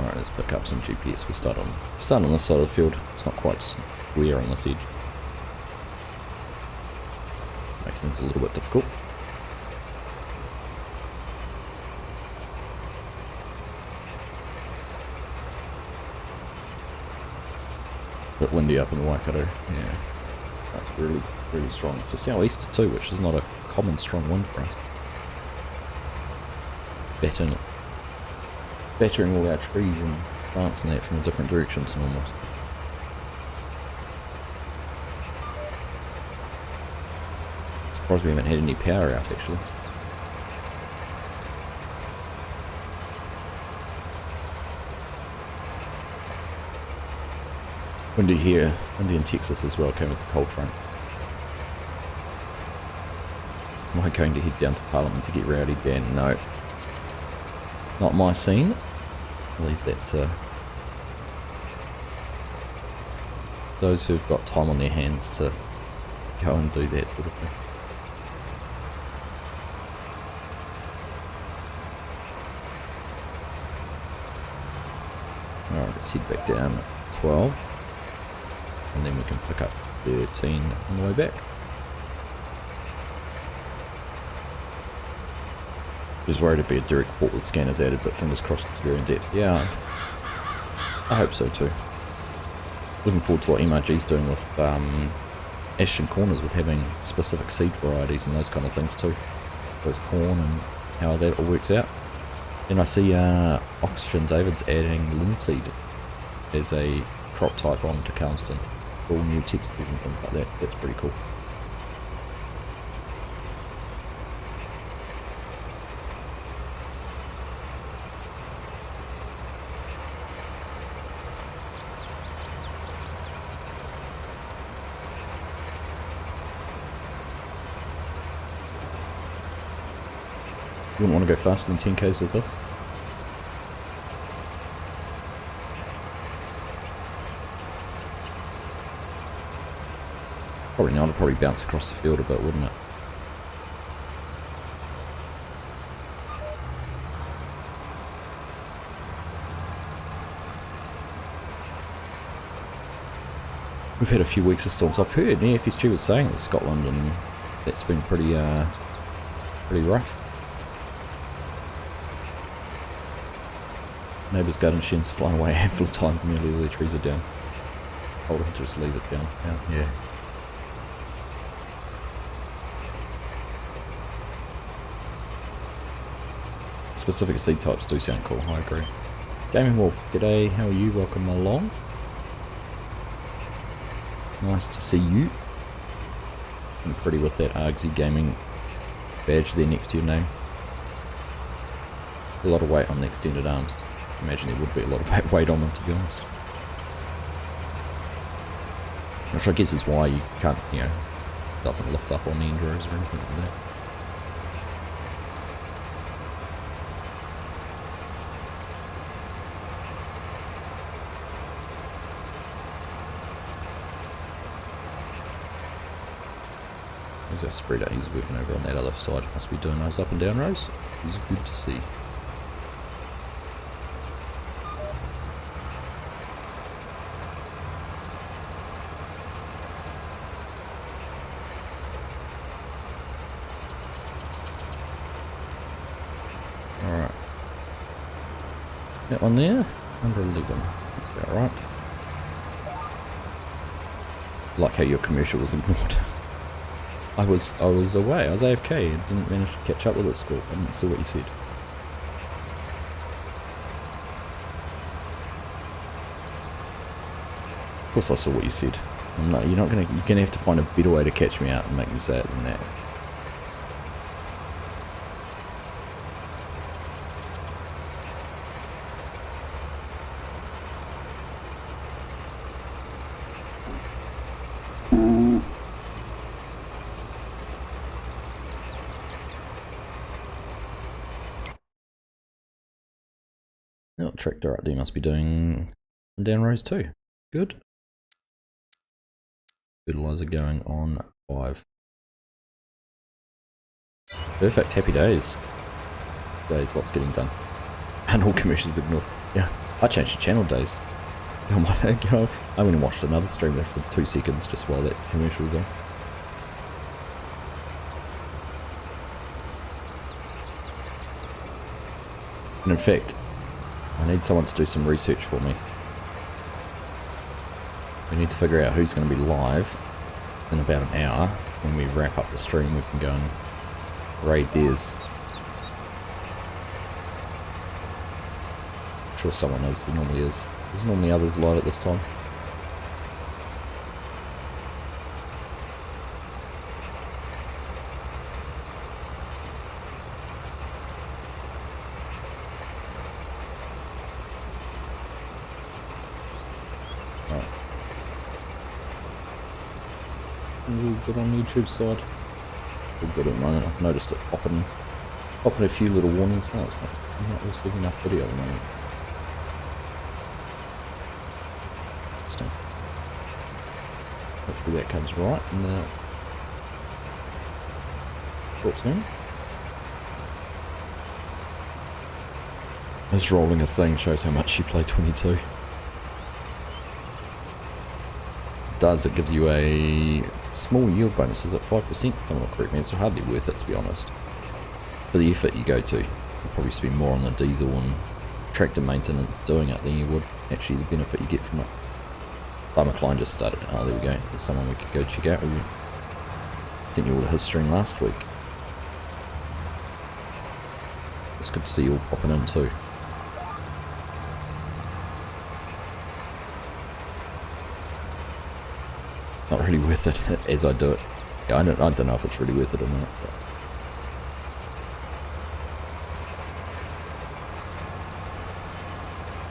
Alright, let's pick up some GPS. We'll start on this side of the field. It's not quite square on this edge. Makes things a little bit difficult. A bit windy up in the Waikato, yeah. That's really, really strong. It's a southeaster too, which is not a common strong wind for us. Battering all our trees and plants and that from different directions almost. Surprised we haven't had any power out actually. Windy here, windy in Texas as well, came with the cold front. Am I going to head down to Parliament to get rowdy, Dan? No. Not my scene. I'll leave that to those who've got time on their hands to go and do that sort of thing. Alright, let's head back down 12. And then we can pick up 13 on the way back. Just worried it'd be a direct port with scanners added, but fingers crossed it's very in depth. Yeah, I hope so too. Looking forward to what MRG's doing with Ashton Corners, with having specific seed varieties and those kind of things too. Those corn and how that all works out. And I see Oxygen David's adding linseed as a crop type onto Calmston. All new textures and things like that, so that's pretty cool. You wouldn't want to go faster than 10k's with this. Probably not, it'd probably bounce across the field a bit, wouldn't it? We've had a few weeks of storms. I've heard the FS22 was saying that Scotland, and that's been pretty rough. Neighbours' garden sheds flying away a handful of times and nearly all their trees are down. I'll just leave it down for now. Yeah. Specific seed types do sound cool, I agree. Gaming Wolf, g'day, how are you? Welcome along. Nice to see you. I'm pretty with that Argsy Gaming badge there next to your name. A lot of weight on the extended arms. I imagine there would be a lot of weight on them, to be honest. Which I guess is why you can't, you know, doesn't lift up on the enduros or anything like that. There's our spreader, he's working over on that other side. Must be doing those up and down rows. He's good to see. Alright. That one there, under 11. That's about right. Like how your commercial was ignored. I was away, I was AFK and didn't manage to catch up with it, school. I didn't see what you said. Of course I saw what you said. You're gonna have to find a better way to catch me out and make me say it than that. Oh, tractor up there must be doing down rows too. Good. Fertilizer going on 5. Perfect, happy days. Lots getting done. And all commercials ignored. Yeah, I changed the channel days. I went and watched another stream there for 2 seconds just while that commercial was on. And in fact, I need someone to do some research for me. We need to figure out who's going to be live in about an hour. When we wrap up the stream, we can go and raid theirs. I'm sure someone is. There normally is. There's normally others live at this time. Is all good on YouTube side? All good at the moment. I've noticed it popping a few little warnings. No, it's not. I'm not receiving enough video at the moment. Interesting. Hopefully that comes right in the short term. This rolling a thing shows how much you play 22. It gives you a small yield bonus. Is it 5%? Someone will correct me. It's hardly worth it, to be honest. For the effort you go to, you'll probably spend more on the diesel and tractor maintenance doing it than you would actually the benefit you get from it. Farmer Klein just started. Oh, there we go. There's someone we could go check out. I think you ordered his stream last week. It's good to see you all popping in too. Not really worth it as I do it. Yeah, I don't know if it's really worth it or not.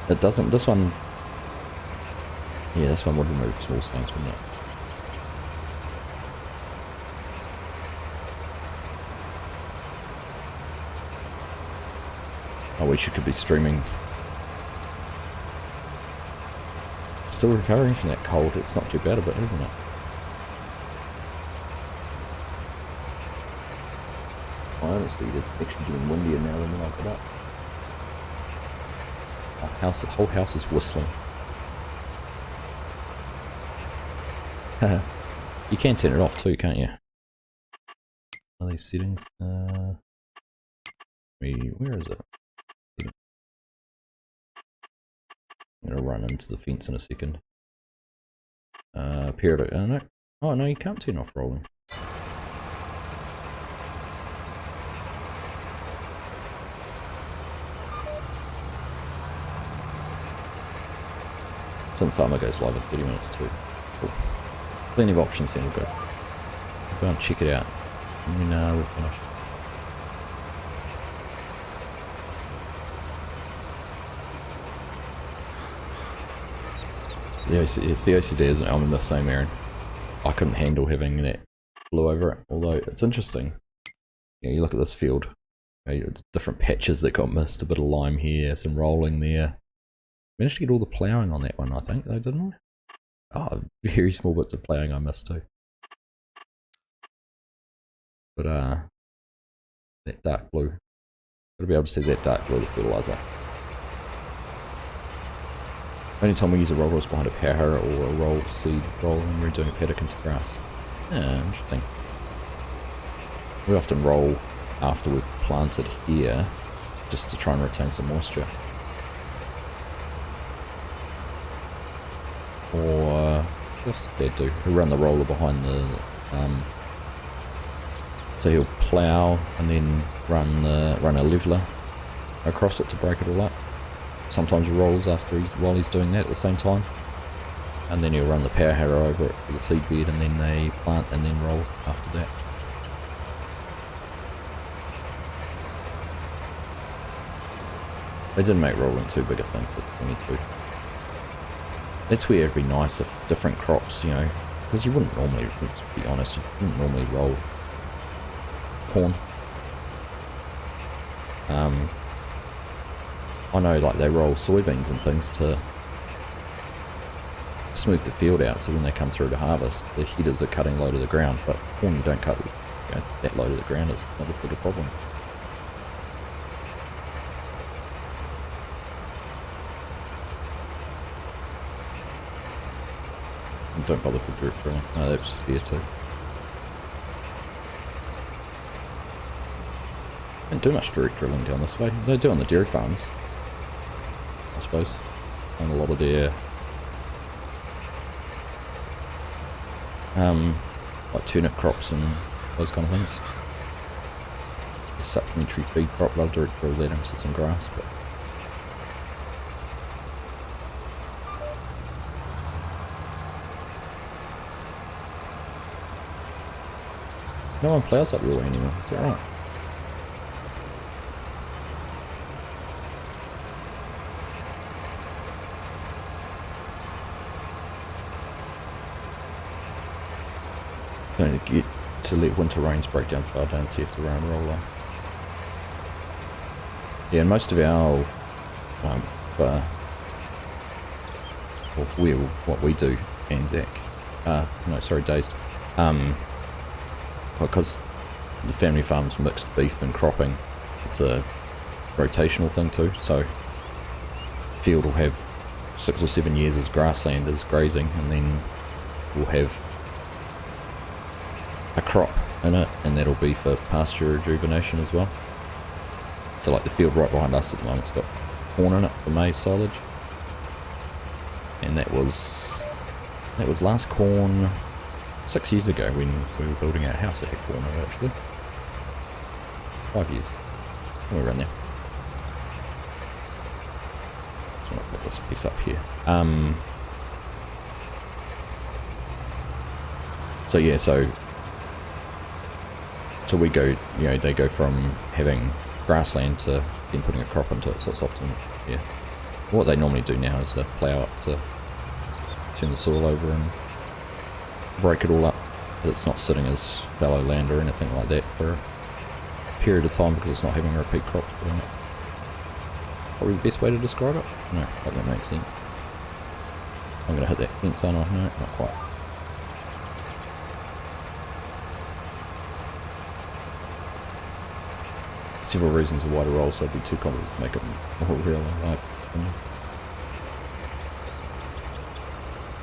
But it doesn't. This one. Yeah, this one would remove small stones, wouldn't it? I wish you could be streaming. Still recovering from that cold. It's not too bad a bit, isn't it? Honestly, it's actually getting windier now than when I got up. The whole house is whistling. You can turn it off too, can't you? Are these settings? Where is it? I'm gonna run into the fence in a second. Periodic. No. Oh no, you can't turn off rolling. Some farmer goes live in 30 minutes too. Cool. Plenty of options then, we'll go. Go and check it out. And then we'll finish. It's the OCD, isn't it? I'm in the same Aaron. I couldn't handle having that blue over it. Although it's interesting. You look at this field. Different patches that got missed. A bit of lime here, some rolling there. Managed to get all the ploughing on that one, I think, though, didn't I? Oh, very small bits of ploughing I missed too. But that dark blue. Gotta be able to see that dark blue, the fertilizer. Only time we use a roller is behind a power harrow or a roll seed roll when we're doing a paddock into grass. Yeah, interesting. We often roll after we've planted here, just to try and retain some moisture. Or what does Dad do? He'll run the roller behind the so he'll plough and then run a leveler across it to break it all up. Sometimes he rolls while he's doing that at the same time, and then he'll run the power harrow over it for the seed bed, and then they plant and then roll after that. They didn't make rolling too big a thing for 22. That's where it'd be nice if different crops, you know, because you wouldn't normally, let's be honest, you wouldn't normally roll corn. I know, like, they roll soybeans and things to smooth the field out, so when they come through to harvest, the headers are cutting low to the ground, but corn you don't cut that low to the ground, is not a big a problem. And don't bother for drip drilling. No, that's fair too. Don't do much direct drilling down this way. They do on the dairy farms, I suppose, and a lot of their like turnip crops and those kind of things. The supplementary feed crop, they'll direct drill that into some grass, but no one ploughs up your way anymore, is that right? Don't get to let winter rains break down far down, so you have to run and roll on. Yeah, and most of our what we do, Anzac, no, sorry, Dazed, because the family farm's mixed beef and cropping, it's a rotational thing too, so field will have 6 or 7 years as grassland as grazing, and then we'll have a crop in it, and that'll be for pasture rejuvenation as well. So like the field right behind us at the moment's got corn in it for maize silage, and that was last corn 6 years ago when we were building our house. It had corn in it actually. 5 years, somewhere around there. just want to put this piece up here. So yeah, so we go, you know, they go from having grassland to then putting a crop into it, so it's often, yeah. What they normally do now is plough it to turn the soil over and break it all up, but it's not sitting as fallow land or anything like that for a period of time because it's not having repeat crops put in it. Probably the best way to describe it? No, hope that makes sense. I'm going to hit that fence, aren't I? No, not quite. Several reasons of why to roll, so it'd be too complex to make it more real, like.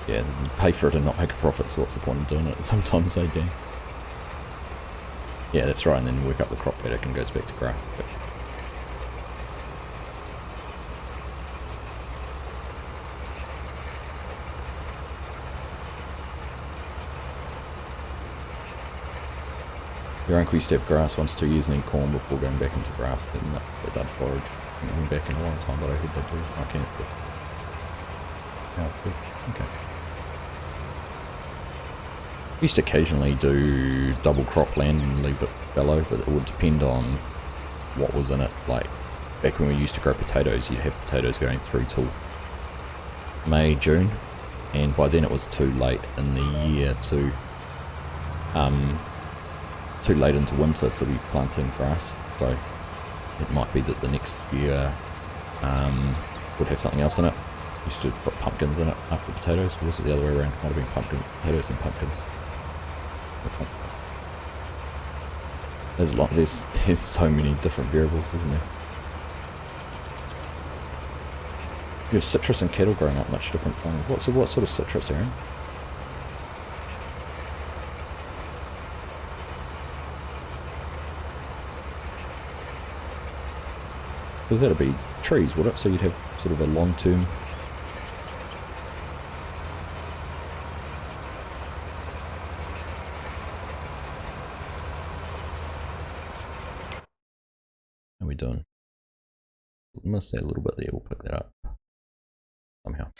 Yeah, pay for it and not make a profit, so what's the point of doing it? Sometimes they do. Yeah, that's right, and then work up the crop paddock and goes back to grass. But your uncle used to have grass 1 to 2 years and then corn before going back into grass. They'd forage. I haven't been back in a long time, but I heard they do. I can't this. Oh, that's good. Okay. We used to occasionally do double crop land and leave it fallow, but it would depend on what was in it. Like, back when we used to grow potatoes, you'd have potatoes going through till May, June, and by then it was too late in the year to too late into winter to be planting grass, so it might be that the next year would have something else in it. Used to put pumpkins in it after potatoes, or was it the other way around? Might have been potatoes and pumpkins. There's so many different variables, isn't there? Your citrus and cattle growing up much different from what sort of citrus, Aaron? Because that'd be trees, would it? So you'd have sort of a long-term. How are we doing? Missed that a little bit there. We'll pick that up somehow.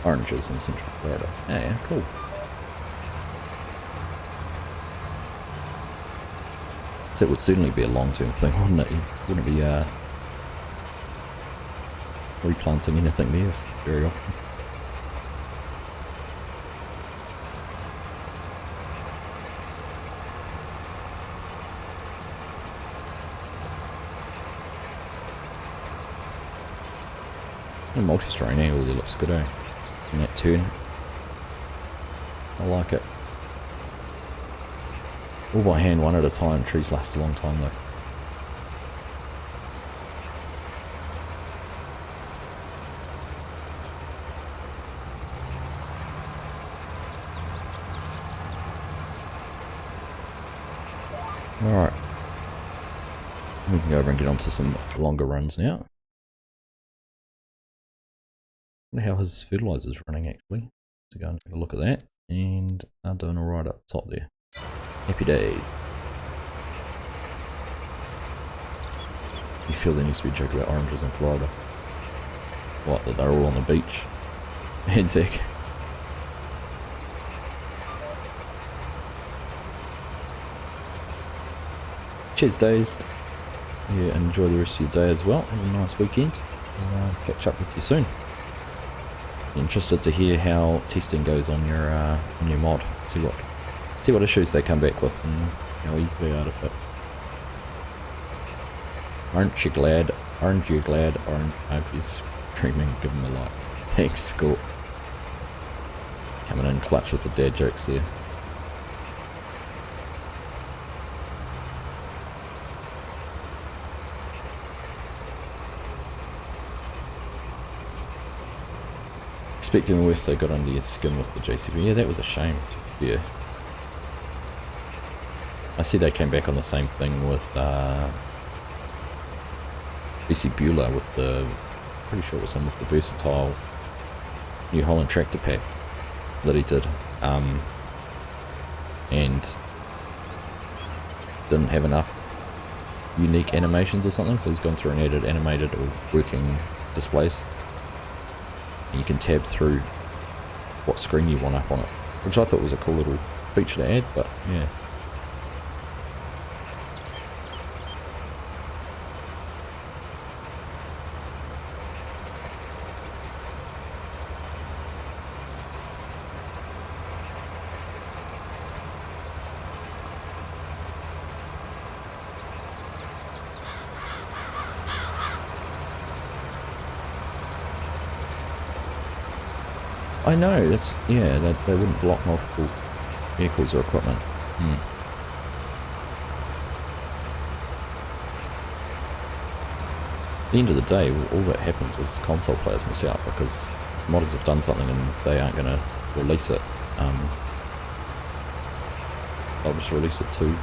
Oranges in Central Florida. Yeah, cool. So it would certainly be a long-term thing, wouldn't it? You wouldn't be replanting anything there very often. The multi-strain angle there looks good, eh? In that turn. I like it. All by hand, one at a time. Trees last a long time though. Alright. We can go over and get onto some longer runs now. I wonder how his fertilizer's running actually. So go and take a look at that. And I'm doing alright up top there. Happy days. You feel there needs to be a joke about oranges in Florida. What, that they're all on the beach? Headsick. Cheers, Dazed. Yeah, enjoy the rest of your day as well. Have a nice weekend. I'll catch up with you soon. Interested to hear how testing goes on your mod. See what issues they come back with and how easy they are to fit. Aren't you glad Argsy's streaming? Give him a like. Thanks, Scorp. Coming in clutch with the dad jokes there. Expecting the worst they got under your skin with the JCB. Yeah, that was a shame, to be fair. I see they came back on the same thing with BC Bueller with the, pretty sure it was him with the versatile New Holland tractor pack that he did. And didn't have enough unique animations or something, so he's gone through and added animated or working displays. And you can tab through what screen you want up on it, which I thought was a cool little feature to add, but yeah. I know, that's, yeah, they wouldn't block multiple vehicles or equipment. At the end of the day, all that happens is console players miss out, because if modders have done something and they aren't going to release it, they'll just release it too,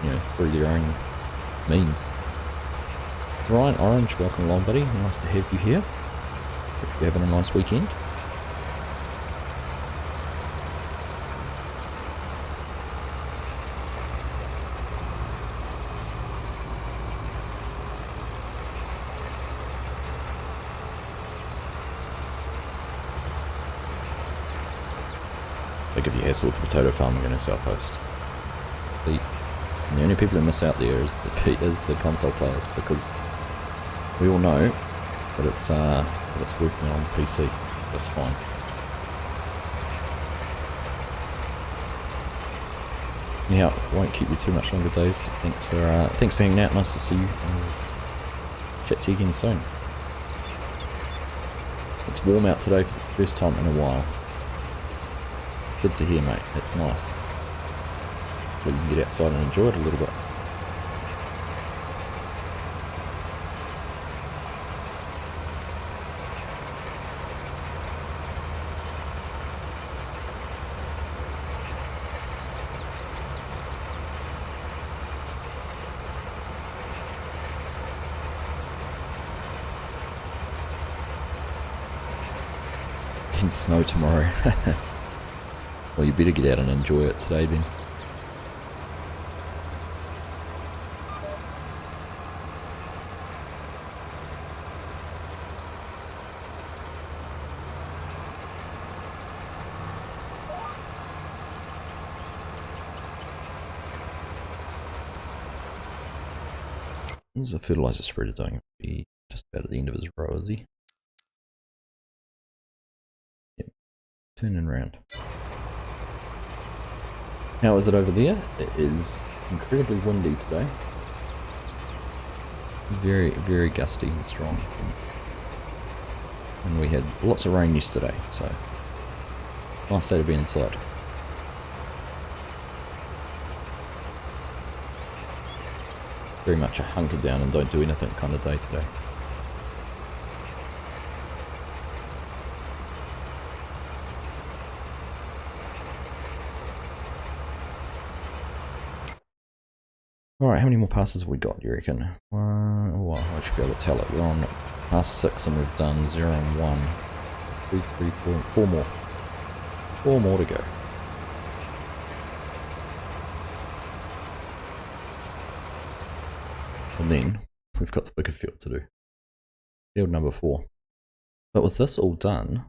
you know, through their own means. Ryan Orange, welcome along, buddy. Nice to have you here. Hope you're having a nice weekend. They give you hassle with the potato farming in a South Coast. The only people who miss out there is the console players, because we all know that it's working on PC just fine. Anyhow, won't keep you too much longer, Dazed. Thanks for hanging out. Nice to see you. Chat to you again soon. It's warm out today for the first time in a while. Good to hear, mate. It's nice. So you can get outside and enjoy it a little bit. In snow tomorrow. Well, you better get out and enjoy it today then. There's a fertilizer spreader doing. Be just about at the end of his row, is he? Yep. Turning around. How is it over there? It is incredibly windy today. Very, very gusty and strong. And we had lots of rain yesterday, so nice day to be inside. Very much a hunker down and don't do anything kind of day today. Alright, how many more passes have we got, you reckon? Well, I should be able to tell it. We're on pass 6 and we've done 0 and 1. 2, 3, 4, and 4 more. 4 more to go. And then we've got the bigger field to do. Field number 4. But with this all done,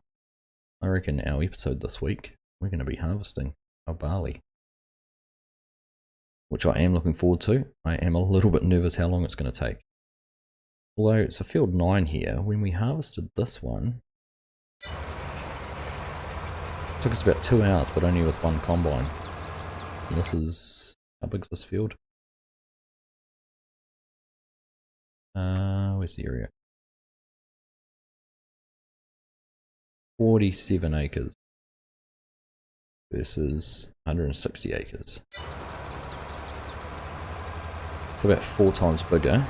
I reckon our episode this week, we're going to be harvesting our barley, which I am looking forward to. I am a little bit nervous how long it's going to take. Although it's a field 9 here, when we harvested this one, it took us about 2 hours, but only with one combine. And this is, how big's this field? Where's the area? 47 acres versus 160 acres. It's about 4 times bigger.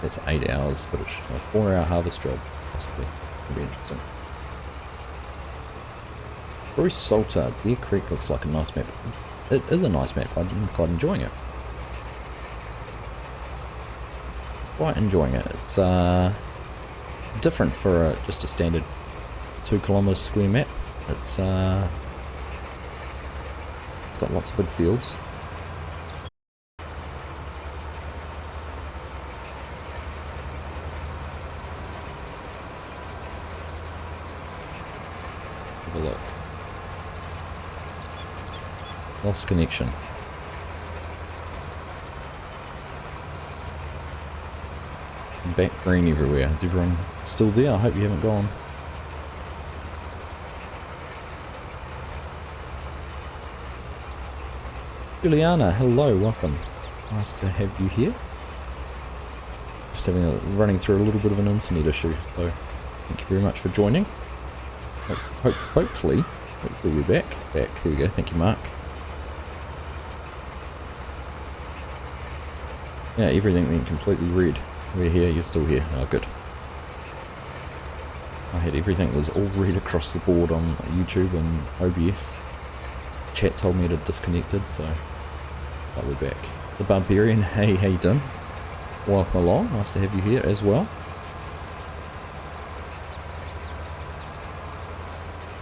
That's 8 hours, but it's a 4-hour harvest job, possibly. It'll be interesting. Bruce Salter, Deer Creek looks like a nice map. It is a nice map. I'm quite enjoying it. Quite enjoying it. It's different for just a standard 2 kilometre square map. It's got lots of big fields. Have a look. Lost connection. Back green everywhere. Is everyone still there? I hope you haven't gone. Juliana, hello, welcome. Nice to have you here. Just running through a little bit of an internet issue, so thank you very much for joining. Hopefully we're back. There we go. Thank you, Mark. Yeah, everything went completely red. We're here, you're still here. Oh, good. I had everything was all red across the board on YouTube and OBS. Chat told me it had disconnected, so but we're back. The Barbarian, hey, how you doing? Welcome along, nice to have you here as well.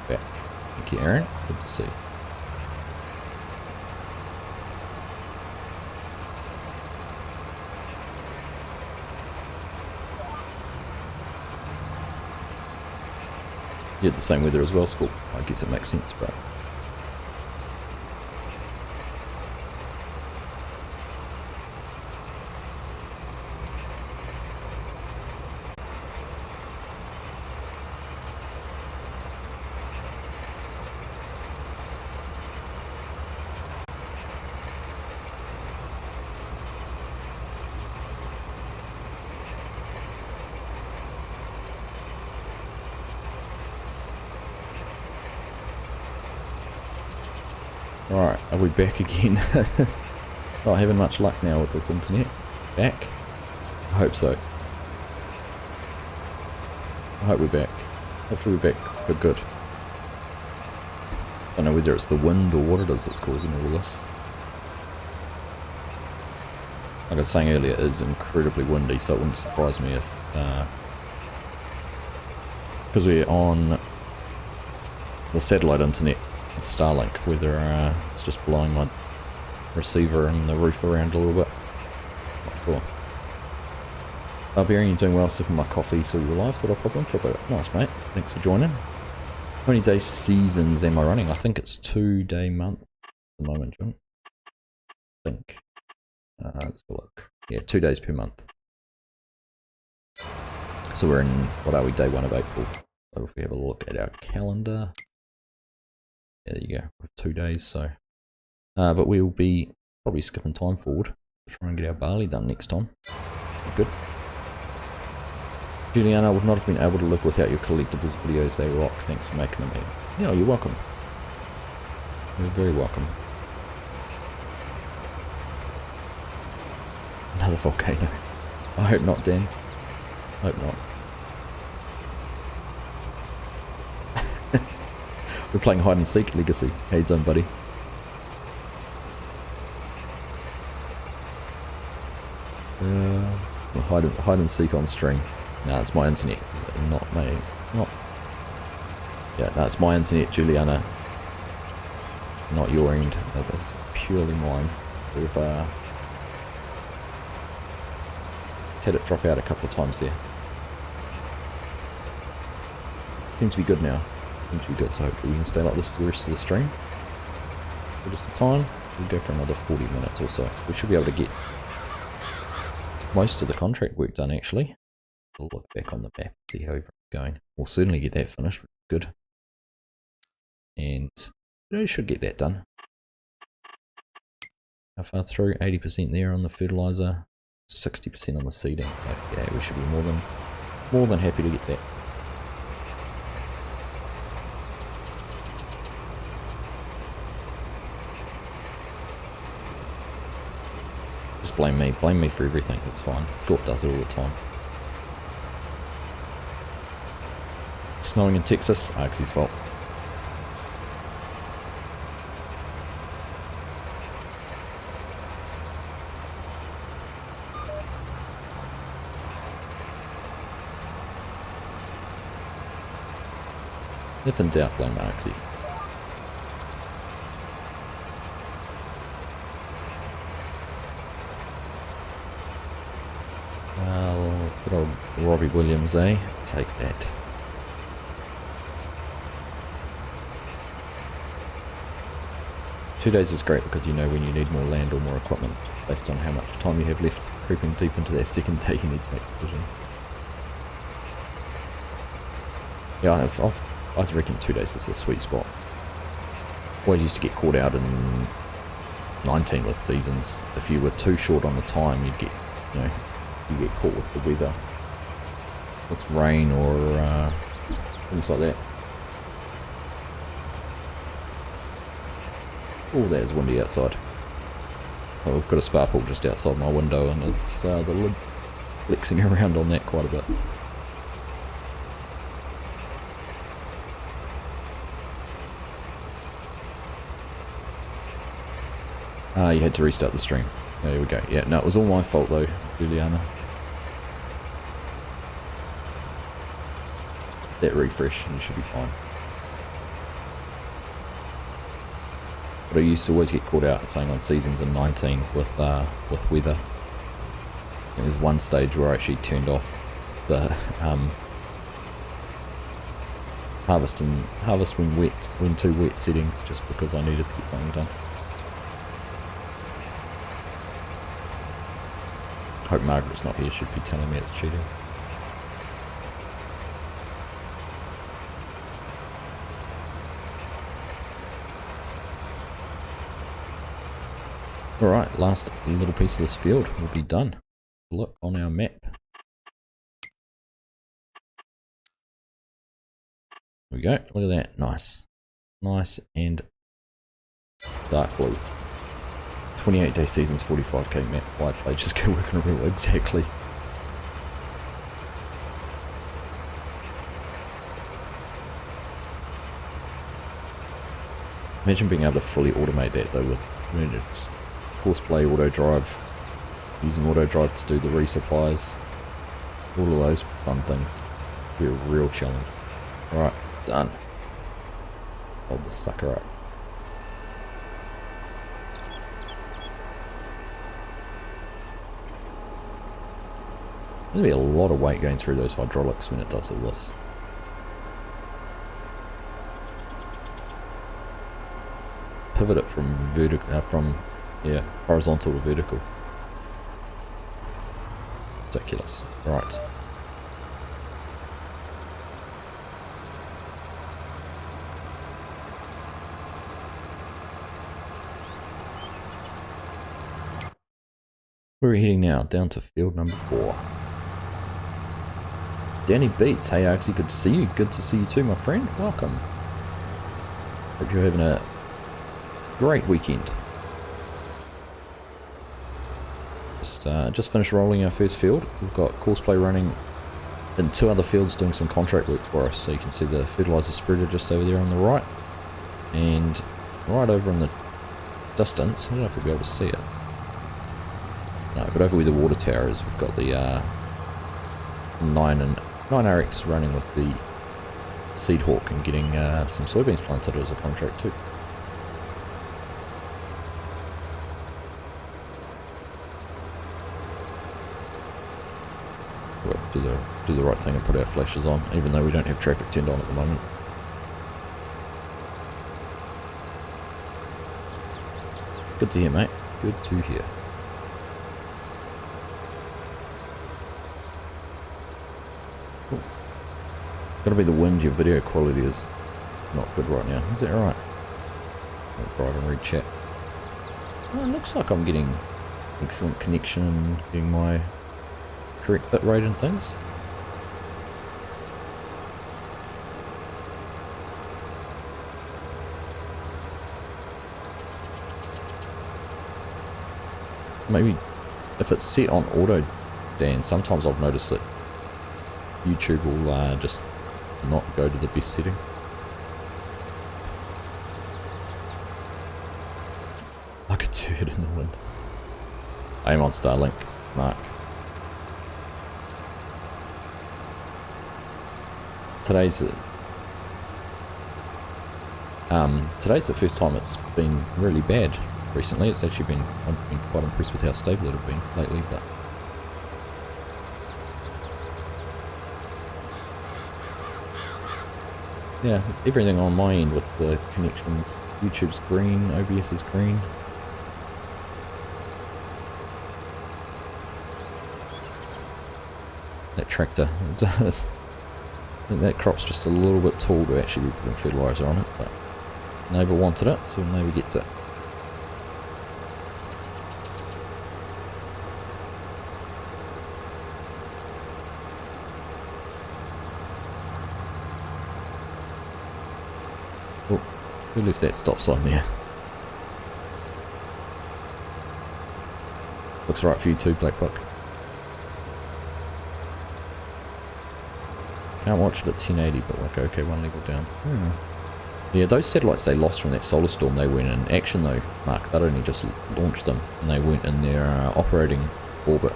Back. Thank you, Aaron. Good to see you. You had the same weather as well, school. I guess it makes sense, but alright, are we back again? Not having much luck now with this internet. Back? I hope so. I hope we're back. Hopefully we're back for good. I don't know whether it's the wind or what it is that's causing all this. Like I was saying earlier, it is incredibly windy, so it wouldn't surprise me if because we're on the satellite internet, it's Starlink, whether it's just blowing my receiver and the roof around a little bit. Not sure. Barbarian, you're doing well, sipping my coffee, saw you were live, thought I'd pop in for a bit. Nice, mate, thanks for joining. How many day seasons am I running? I think it's 2-day month at the moment, John. I think. Let's have a look. Yeah, 2 days per month. So we're in, what are we, day 1 of April. So if we have a look at our calendar, yeah, there you go, we have 2 days, so. But we'll be probably skipping time forward to try and get our barley done next time. Good. Juliana, I would not have been able to live without your collectibles videos, they rock, thanks for making them. Yeah, you're welcome. You're very welcome. Another volcano. I hope not, Dan. Hope not. We're playing hide and seek legacy. How you doing, buddy? Hide and seek on string. No, it's my internet. It's not my. Not. Yeah, no, it's my internet, Juliana. Not your end. That was purely mine. We've had it drop out a couple of times there. Seems to be good now. Seems to be good, so hopefully we can stay like this for the rest of the stream. For just the time, we'll go for another 40 minutes or so. We should be able to get most of the contract work done actually. We'll look back on the map, see how everything's going. We'll certainly get that finished, good. And we should get that done. How far through? 80% there on the fertilizer, 60% on the seeding. So yeah, we should be more than happy to get that. Just blame me for everything, it's fine. Scorp does it all the time. Snowing in Texas, Argsy's fault. If in doubt, blame Argsy. Well, good old Robbie Williams, eh? Take that. 2 days is great because you know when you need more land or more equipment based on how much time you have left. Creeping deep into that second day, you need to make decisions. Yeah, I reckon 2 days is a sweet spot. Always used to get caught out in 19 with seasons. If you were too short on the time, you'd get, you know, you get caught with the weather, with rain or things like that. Oh, there's windy outside. Oh, we've got a spa pool just outside my window, and it's the lid's flexing around on that quite a bit. You had to restart the stream. There we go. Yeah, no, it was all my fault though, Juliana. That refresh and you should be fine. But I used to always get caught out saying on seasons in 19 with weather. There was one stage where I actually turned off the harvest when too wet settings just because I needed to get something done. Hope Margaret's not here, she'd be telling me it's cheating. Alright, last little piece of this field will be done. Look on our map. There we go, look at that, nice. Nice and dark blue. 28-day seasons, 45k map. Why play? Just go work on a real, exactly. Imagine being able to fully automate that though with, you know, just courseplay, auto drive, using auto drive to do the resupplies, all of those fun things. Be a real challenge. Alright, done. Hold this sucker up. There's going to be a lot of weight going through those hydraulics when it does all this. Pivot it from horizontal to vertical. Ridiculous. Right. Where are we heading now? Down to field number 4. Danny Beats, hey Argsy, good to see you. Good to see you too, my friend. Welcome. Hope you're having a great weekend. Just finished rolling our first field. We've got courseplay running in 2 other fields doing some contract work for us. So you can see the fertilizer spreader just over there on the right. And right over in the distance, I don't know if we'll be able to see it. No, but over where the water tower is, we've got the 9RX running with the Seed Hawk and getting some soybeans planted as a contract too. We'll do the right thing and put our flashes on, even though we don't have traffic turned on at the moment. Good to hear, mate. Good to hear. Gotta be the wind, your video quality is not good right now. Is that right? I'll and read chat. Oh, it looks like I'm getting excellent connection, getting my correct bit rate and things. Maybe if it's set on auto, Dan, sometimes I've noticed that YouTube will just not go to the best setting. Like a turd in the wind. Aim on Starlink, Mark. Today's the first time it's been really bad recently. It's actually been, I've been quite impressed with how stable it has been lately, but Yeah, everything on my end with the connections. YouTube's green, OBS is green. That tractor, that crop's just a little bit tall to actually be putting fertiliser on it, but neighbour wanted it, so neighbour gets it. Oh, who left that stop sign there? Looks right for you too, Black Buck. Can't watch it at 1080, but like, okay, one level down. Yeah, those satellites they lost from that solar storm, they weren't in action though, Mark. They'd only just launched them, and they weren't in their operating orbit.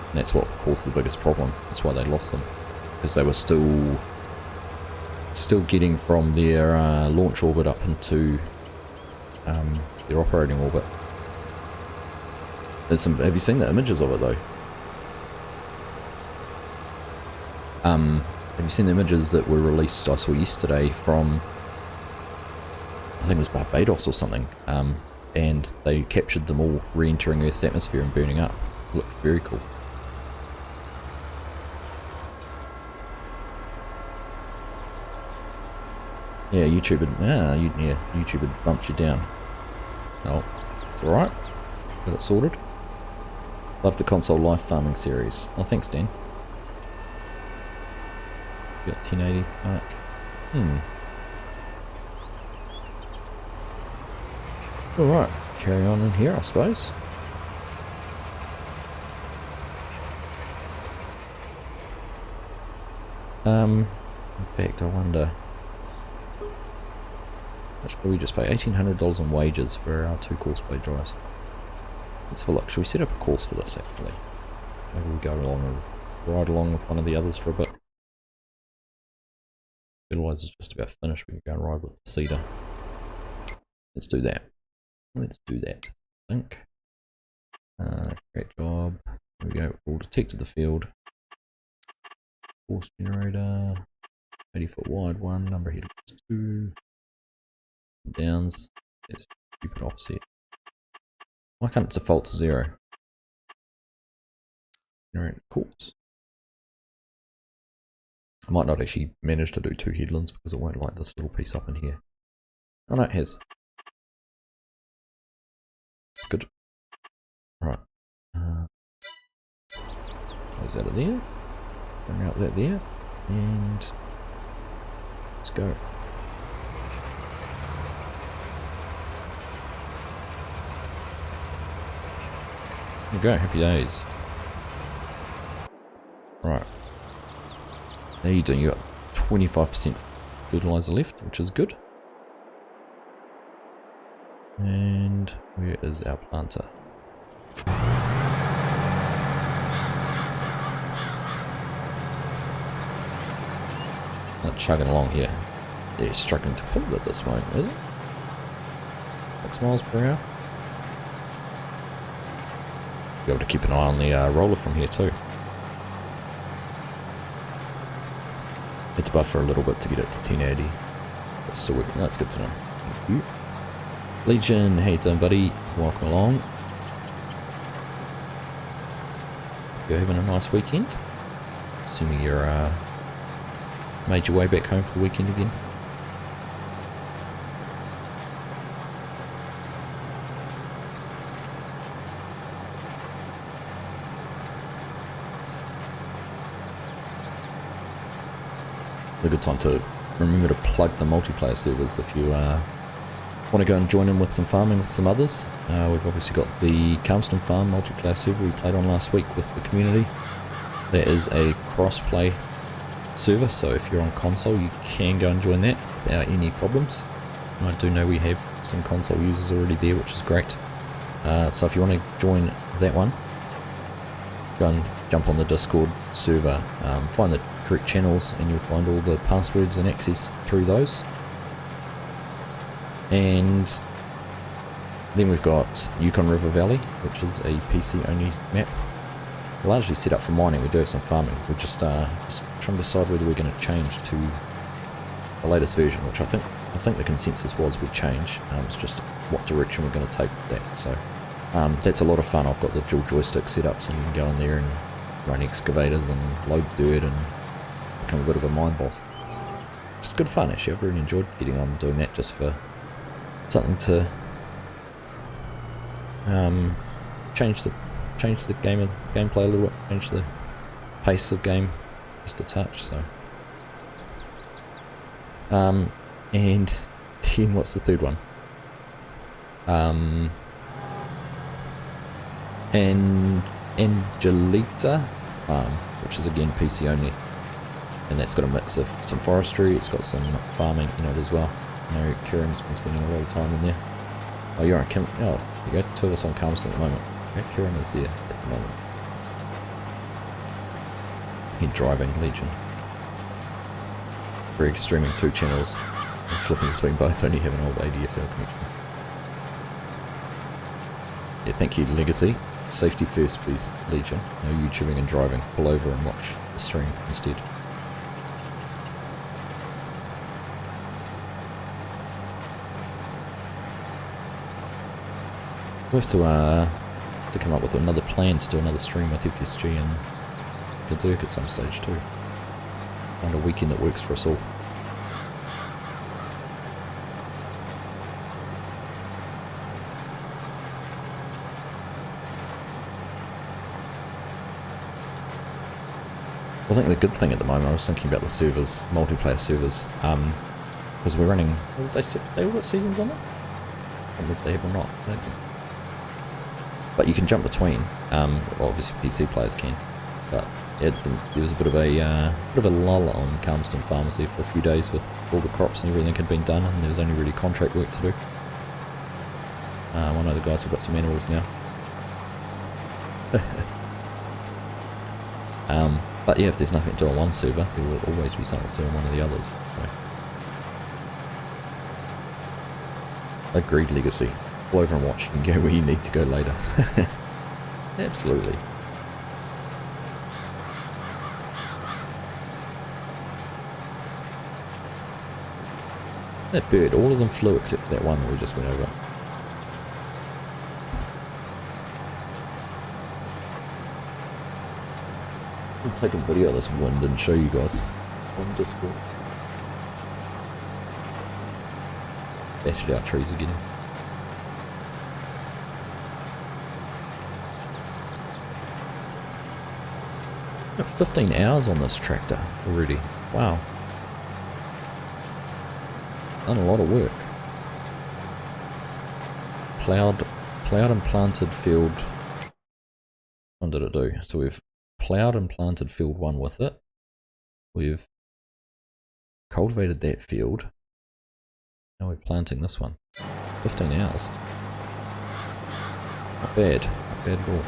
And that's what caused the biggest problem. That's why they lost them, because they were still getting from their launch orbit up into their operating orbit. There's some. Have you seen the images of it though? Have you seen the images that were released, I saw yesterday, from, I think it was Barbados or something, and they captured them all re-entering Earth's atmosphere and burning up. It looked very cool. Yeah, YouTube had bumped you down. Oh, it's alright. Got it sorted. Love the console live farming series. Oh, thanks, Dan. Got 1080 Mark. Alright, carry on in here, I suppose. In fact, I wonder, how much will we just pay? $1,800 in wages for our 2 courseplay drives. Let's have a look. Should we set up a course for this actually? Maybe we go along and ride along with one of the others for a bit. Fertilizer's just about finished. We can go and ride with the seeder. Let's do that. Let's do that. I think. Great job. There we go. All detected the field. Force generator. 80 foot wide one. Number headers 2. Downs. Let's keep it offset. Why can't it default to 0? Generate course. I might not actually manage to do 2 headlands because it won't light this little piece up in here. Oh no, it has. It's good. Right. Close out of there. Bring out that there. And let's go. There we go, happy days. Right. How are you doing? You got 25% fertilizer left, which is good. And where is our planter? Not chugging along here. Yeah, you're struggling to pull it at this moment, is it? 6 miles per hour. Be able to keep an eye on the roller from here too. Had to buffer a little bit to get it to 1080. But still working. That's good to know. Thank you. Legion, how you doing, buddy? Welcome along. You're having a nice weekend. Assuming you're made your way back home for the weekend again. A good time to remember to plug the multiplayer servers if you want to go and join in with some farming with some others. We've obviously got the Calmston Farm multiplayer server we played on last week with the community. There is a crossplay server, so if you're on console you can go and join that without any problems. And I do know we have some console users already there, which is great. So if you want to join that one, go and jump on the Discord server, find the correct channels and you'll find all the passwords and access through those. And then we've got Yukon River Valley, which is a PC only map, largely set up for mining. We do have some farming. We're just trying to decide whether we're going to change to the latest version, which I think the consensus was would change. It's just what direction we're going to take with that. So that's a lot of fun. I've got the dual joystick set so you can go in there and run excavators and load dirt and become a bit of a mine boss. It's good fun actually. I've really enjoyed getting on and doing that just for something to change the gameplay a little bit, change the pace of game just a touch. So and then what's the third one? And Angelita, which is again PC only, and that's got a mix of some forestry. It's got some farming in it as well. I know Kieran's been spending a lot of time in there. Oh, you're on Kim. Oh, you go. Two of us on Calmston at the moment. Okay, Kieran is there at the moment. He's driving Legion. Greg streaming 2 channels and flipping between both, only have an old ADSL connection. Yeah, thank you, Legacy. Safety first, please, Legion. No YouTubing and driving. Pull over and watch the stream instead. We have to come up with another plan to do another stream with FSG and Gadurk at some stage too. Find a weekend that works for us all. I think the good thing at the moment, I was thinking about the servers, multiplayer servers, because we're running, they all got seasons on it? I don't know if they have or not, I don't think. But you can jump between, obviously PC players can, but there was a bit of a lull on Calmston Farmers there for a few days with all the crops and everything had been done, and there was only really contract work to do. One of the guys have got some animals now. But yeah, if there's nothing to do on one server, there will always be something to do on one of the others. So. Agreed, Legacy. Pull over and watch. You can go where you need to go later. Absolutely. That bird, all of them flew except for that one that we just went over. I'll take a video of this wind and show you guys on Discord. Actually, our trees are getting. Got 15 hours on this tractor already. Wow. Done a lot of work. Ploughed and planted field. What did it do? So we've ploughed and planted field 1 with it. We've cultivated that field. Now we're planting this one. 15 hours. Not bad. Not bad at all.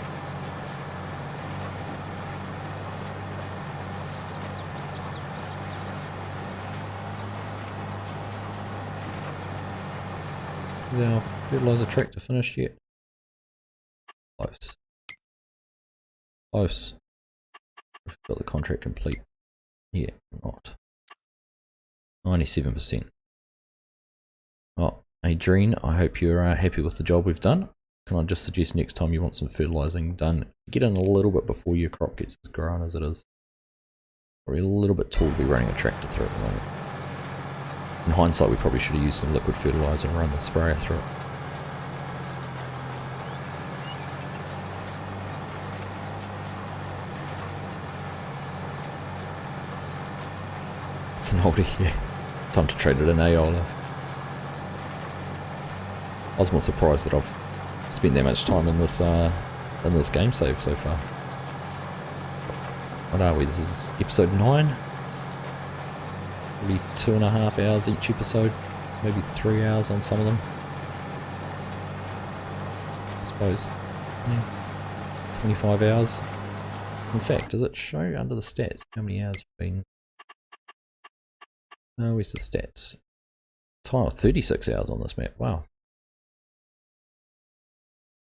Is our fertilizer tractor finished yet? Close. Close. We've got the contract complete. Yeah, not. 97%. Oh, Adrian, I hope you're happy with the job we've done. Can I just suggest next time you want some fertilizing done, get in a little bit before your crop gets as grown as it is. Probably a little bit tall to be running a tractor through at the moment. In hindsight, we probably should have used some liquid fertilizer and run the sprayer through it. It's an oldie, yeah. Time to trade it in, Olaf. I was more surprised that I've spent that much time in this game save so far. What are we? This is episode 9. Maybe 2.5 hours each episode, maybe 3 hours on some of them. I suppose. Yeah. 25 hours. In fact, does it show under the stats how many hours have been? Oh, where's the stats? Time 36 hours on this map. Wow.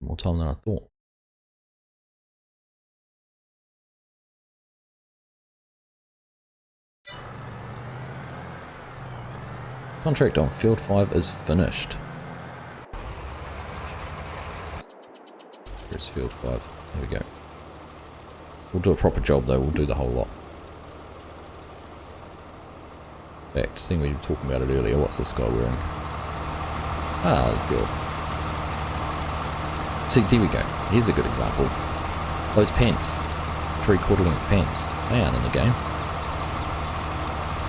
More time than I thought. Contract on field 5 is finished. Here's field 5. There we go. We'll do a proper job though, we'll do the whole lot. In fact, seeing we were talking about it earlier, what's this guy wearing? Ah, good. See, there we go. Here's a good example. Those pants, 3/4 length pants, they aren't in the game.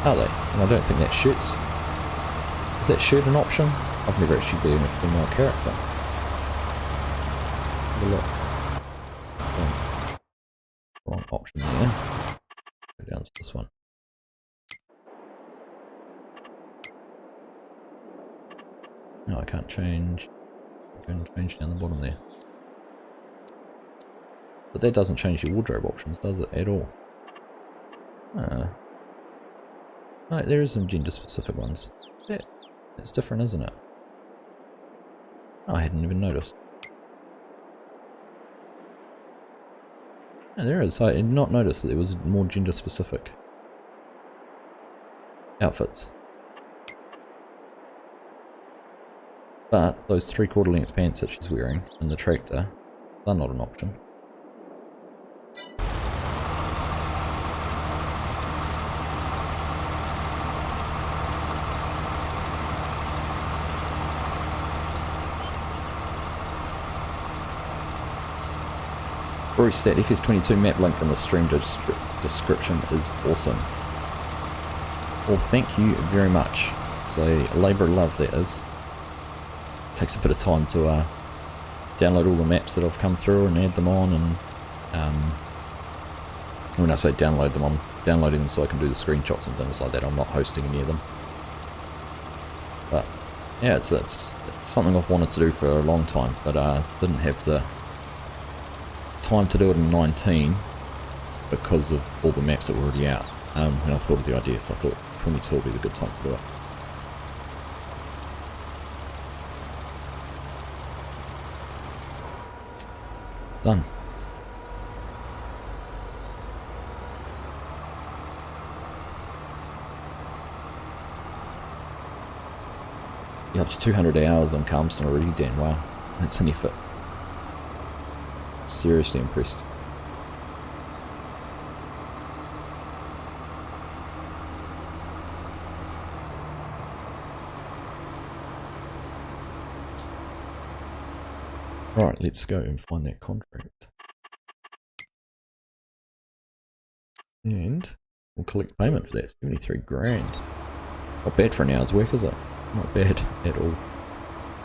Are they? And I don't think that shirt's... Is that shirt an option? I've never actually been a female character. Have a look. Wrong option there. Go down to this one. No, I can't change. I'm going to change down the bottom there. But that doesn't change your wardrobe options, does it, at all? No, there is some gender specific ones. It's different, isn't it? I hadn't even noticed. Yeah, there is. I did not notice that there was more gender specific outfits. But those 3/4 length pants that she's wearing in the tractor, they're not an option. Bruce, that FS22 map link in the stream description is awesome. Well, thank you very much. It's a labour of love, that is. Takes a bit of time to download all the maps that I've come through and add them on, and when I say download them, I'm downloading them so I can do the screenshots and things like that. I'm not hosting any of them. But yeah, it's something I've wanted to do for a long time, but didn't have the time to do it in 19 because of all the maps that were already out. When I thought of the idea, so I thought 22 would be the good time to do it. Done. You're up to 200 hours on Calmston already, Dan. Wow, that's an effort. Seriously impressed. Right, let's go and find that contract. And we'll collect payment for that, 73 grand. Not bad for an hour's work, is it? Not bad at all.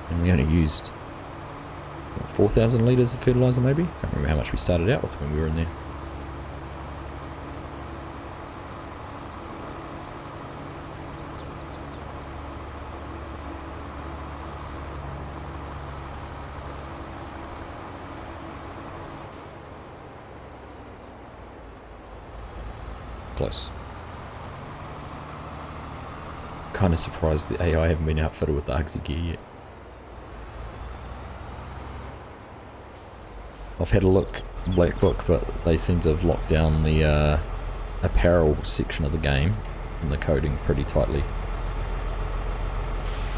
And we only used, what, 4,000 litres of fertiliser maybe? Can't remember how much we started out with when we were in there. Close. Kind of surprised the AI haven't been outfitted with the Argsy gear yet. I've had a look in Black Book, but they seem to have locked down the apparel section of the game and the coding pretty tightly.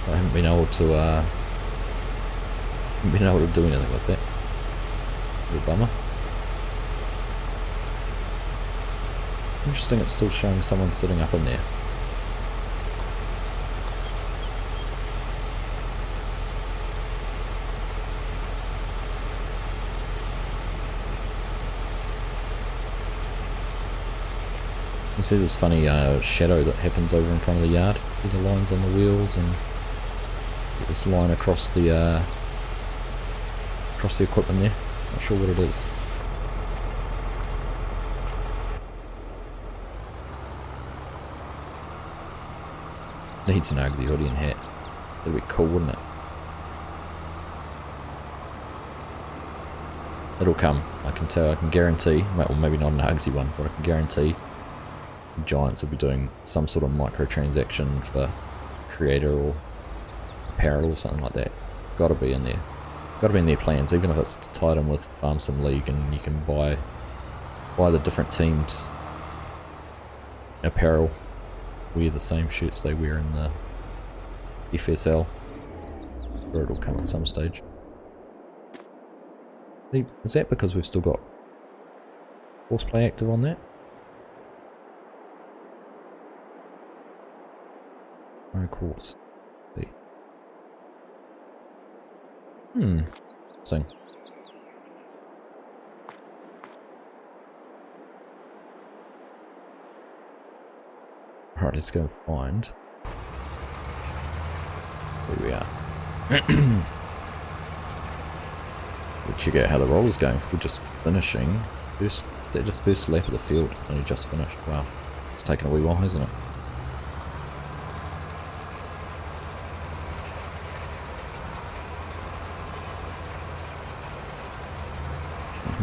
I haven't been able to do anything with that. A little bummer. Interesting, it's still showing someone sitting up in there. You see this funny shadow that happens over in front of the yard. There's the lines on the wheels and this line across the equipment there. Not sure what it is. Needs an Argsy hoodie and hat. That'd be cool, wouldn't it? It'll come. I can tell. I can guarantee. Well, maybe not an Argsy one, but I can guarantee Giants will be doing some sort of microtransaction for creator or apparel or something like that. Got to be in there. Got to be in their plans, even if it's tied in with Farm Sim League, and you can buy the different teams' apparel. Wear the same shirts they wear in the FSL. Or it'll come at some stage. Is that because we've still got courseplay active on that? No course. See. Interesting. Alright, let's go find. Here we are. We'll check out how the roll is going. We're just finishing. Is that the first lap of the field? Only just finished. Wow. It's taken a wee while, hasn't it?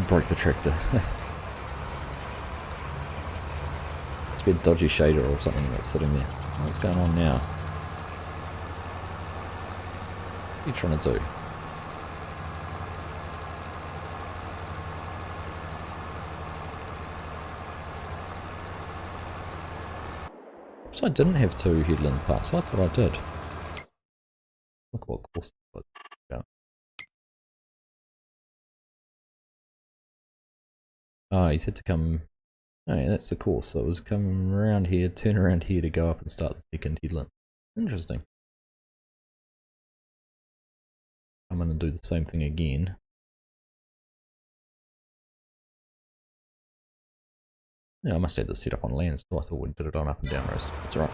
Broke the tractor. It's been a dodgy shader or something that's sitting there. What's going on now? What are you trying to do? So I didn't have 2 headland parts. I thought I did. Look what course it was. Ah, he said to come. Oh yeah, that's the course. So it was come around here, turn around here to go up and start the second headland. Interesting. I'm going to do the same thing again. Yeah, I must have this set up on land, so I thought we did it on up and down rows. That's alright.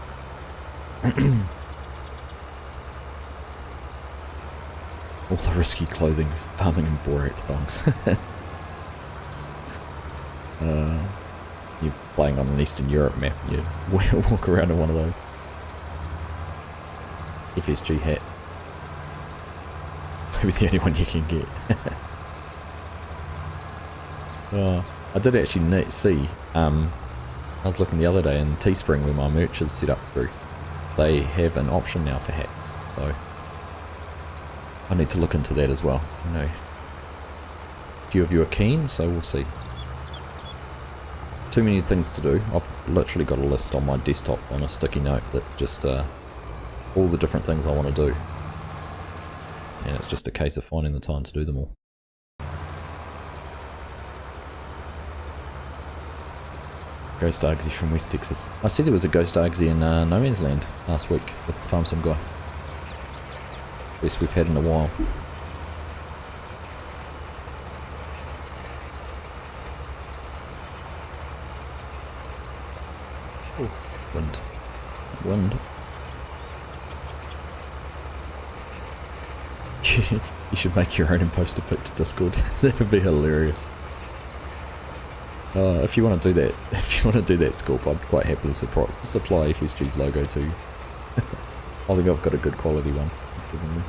All the risky clothing, farming and borat thongs. You're playing on an Eastern Europe map, you walk around in one of those. FSG hat. Maybe the only one you can get. I did actually see, I was looking the other day in Sprung where my merch is set up through. They have an option now for hats, so I need to look into that as well. I know a few of you are keen, so we'll see. Too many things to do. I've literally got a list on my desktop on a sticky note that just all the different things I want to do. And it's just a case of finding the time to do them all. Ghost Argsy from West Texas. I see there was a Ghost Argsy in No Man's Land last week with the Farm Sim guy. Best we've had in a while. Oh, wind. Wind. You should make your own and post a pic to Discord. That would be hilarious. If you want to do that, Scorp, I'd quite happily supply FSG's logo to you. I think I've got a good quality one. It's giving me.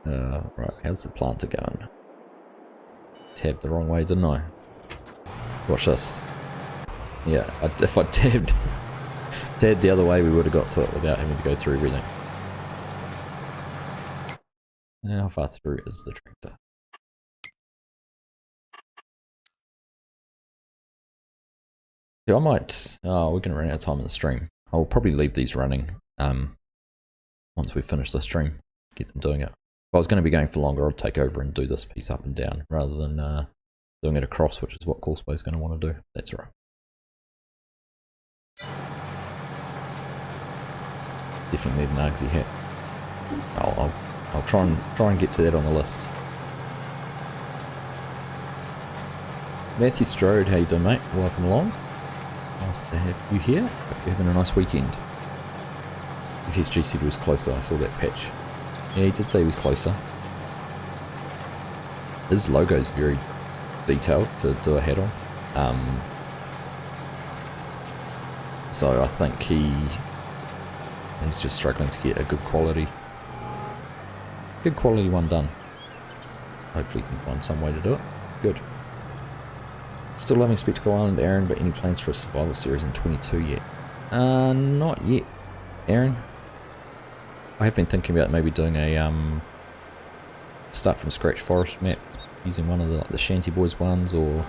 Right, how's the planter going? Tabbed the wrong way, didn't I? Watch this. Yeah, if I tabbed the other way, we would have got to it without having to go through everything. How far through is the tractor? Yeah, I might. Oh, we're going to run out of time in the stream. I'll probably leave these running once we finish the stream. Get them doing it. If I was going to be going for longer, I'll take over and do this piece up and down rather than doing it across, which is what courseplay is going to want to do. That's alright. Definitely need an Argsy hat. I'll try and get to that on the list. Matthew Strode, how you doing, mate? Welcome along. Nice to have you here. Hope you're having a nice weekend. FSG said he was closer. I saw that patch. Yeah, he did say he was closer. His logo's very detailed to do a hat on. So I think he's just struggling to get a good quality one done. Hopefully he can find some way to do it. Good. Still loving Spectacle Island, Aaron, but any plans for a survival series in 22 yet? Not yet, Aaron. I have been thinking about maybe doing a start from scratch forest map using one of the Shanty Boys ones or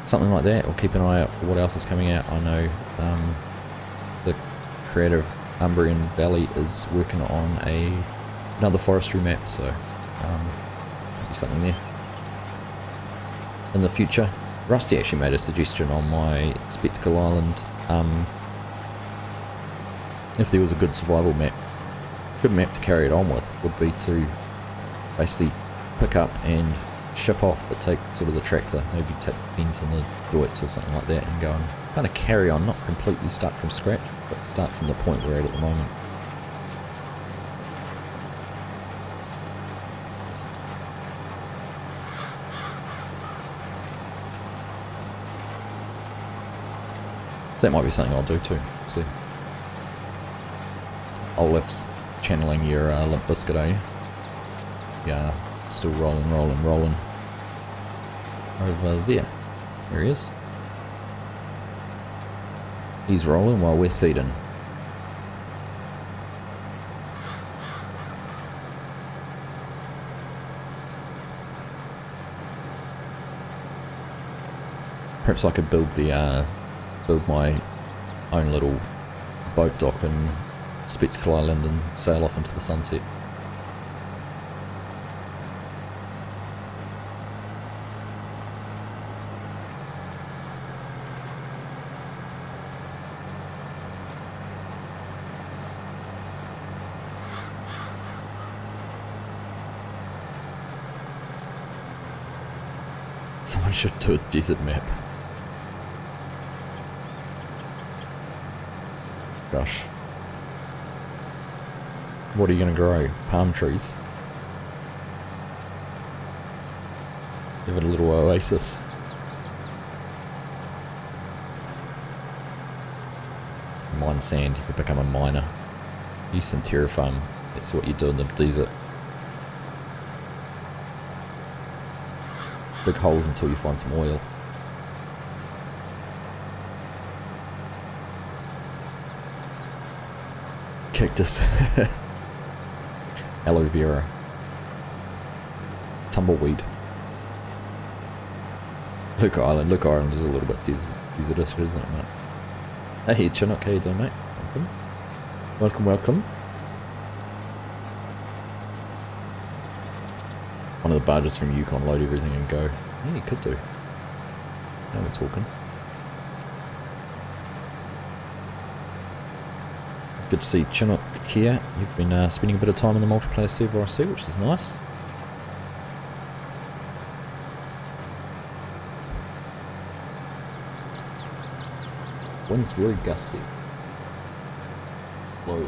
something like that, or keep an eye out for what else is coming out. I know the creator Umbrian Valley is working on another forestry map, so might be something there in the future. Rusty actually made a suggestion on my Spectacle Island. If there was a good survival map, good map to carry it on with, would be to basically pick up and ship off, but take sort of the tractor, maybe take the Bent and the Deutz or something like that, and go and kind of carry on, not completely start from scratch, but start from the point we're at the moment. That might be something I'll do too. See, Olaf's channeling your Limp Bizkit, are you? Yeah, still rolling over there. There he is. He's rolling while we're seeding. Perhaps I could build my own little boat dock in Spectacle Island and sail off into the sunset. Someone should do a desert map. Gosh. What are you going to grow? Palm trees? Give it a little oasis. Mine sand, you could become a miner. Use some terraform, that's what you do in the desert. Dig holes until you find some oil. Cactus. Aloe vera. Tumbleweed. Luke Island is a little bit desertish, isn't it, mate? Hey Chinook, how you doing, mate? Welcome. One of the barges from Yukon, load everything and go. Yeah, you could do. Now we're talking. Good to see Chinook here. You've been spending a bit of time in the multiplayer server, I see, which is nice. Wind's very gusty. Low.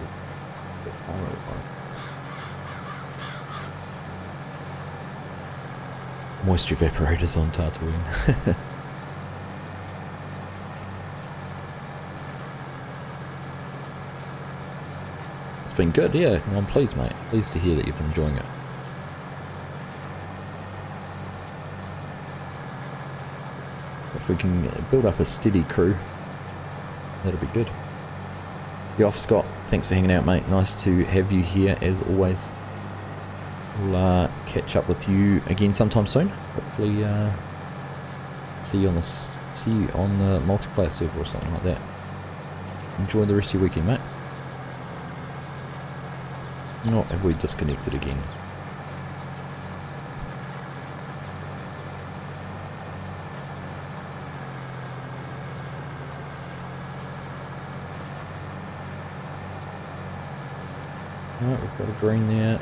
Moisture evaporators on Tatooine. It's been good, yeah. I'm pleased, mate. Pleased to hear that you've been enjoying it. If we can build up a steady crew, that'll be good. The off Scott, thanks for hanging out, mate. Nice to have you here as always. We'll catch up with you again sometime soon. Hopefully, see you on the multiplayer server or something like that. Enjoy the rest of your weekend, mate. Oh, have we disconnected again? Alright, we've got a green there.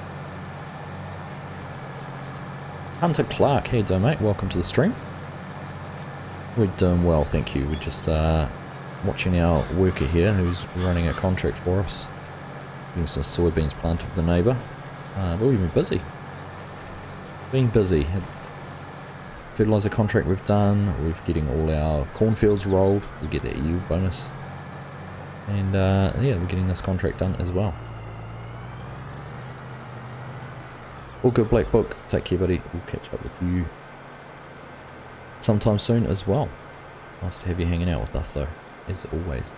Hunter Clark, how you doing, mate? Welcome to the stream. We're doing well, thank you. We're just watching our worker here who's running a contract for us. Getting some soybeans planted with the neighbour. But we've been busy. Fertiliser contract we've done. We're getting all our cornfields rolled. We get that yield bonus. And yeah, we're getting this contract done as well. All good, Black Book. Take care, buddy. We'll catch up with you sometime soon as well. Nice to have you hanging out with us, though, as always.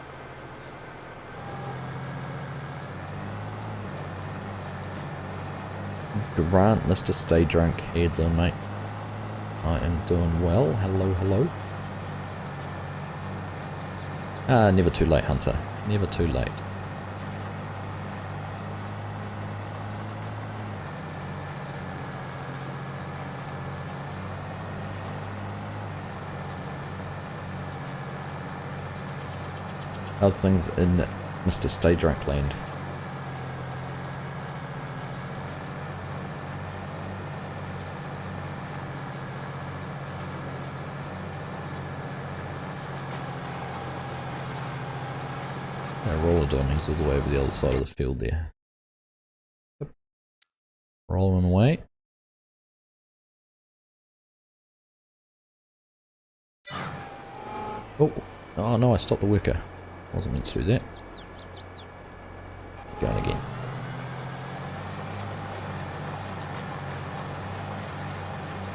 Grant, Mr. Stay Drunk, how you doing, mate? I am doing well. Hello. Never too late, Hunter. Never too late. How's things in Mr. Stay Drunk Land? Rolladon, he's all the way over the other side of the field there. Yep. Rolling away. Oh no, I stopped the worker. Wasn't meant to do that. Going again.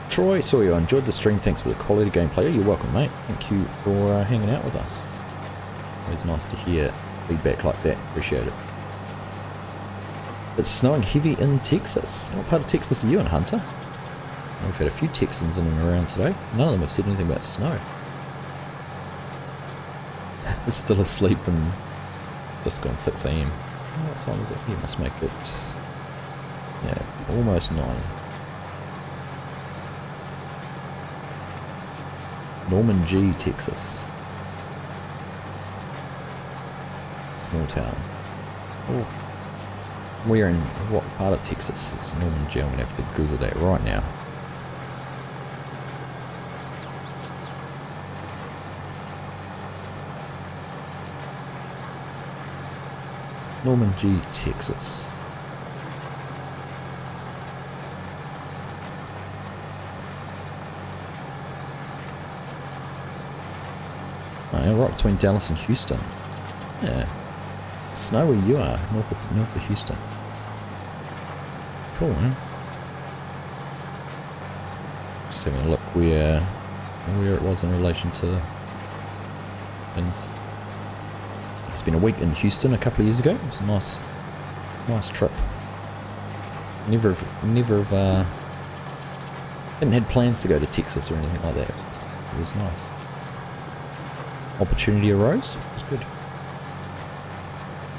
Troy, saw you. I enjoyed the stream. Thanks for the quality gameplay. You're welcome, mate. Thank you for hanging out with us. Always nice to hear feedback like that. Appreciate it. It's snowing heavy in Texas. What part of Texas are you in, Hunter? We've had a few Texans in and around today. None of them have said anything about snow. It's still asleep and just gone 6 AM. What time is it here? Must make it, yeah, almost 9. Norman G, Texas. Small town. Oh, where in what part of Texas is Norman G? I'm gonna have to Google that right now. Norman G, Texas. Right between Dallas and Houston. Yeah. Snow where you are, north of Houston. Cool, man. Just having a look where it was in relation to things. It's been a week in Houston a couple of years ago. It was a nice trip. Never have hadn't had plans to go to Texas or anything like that. It was nice. Opportunity arose. It was good.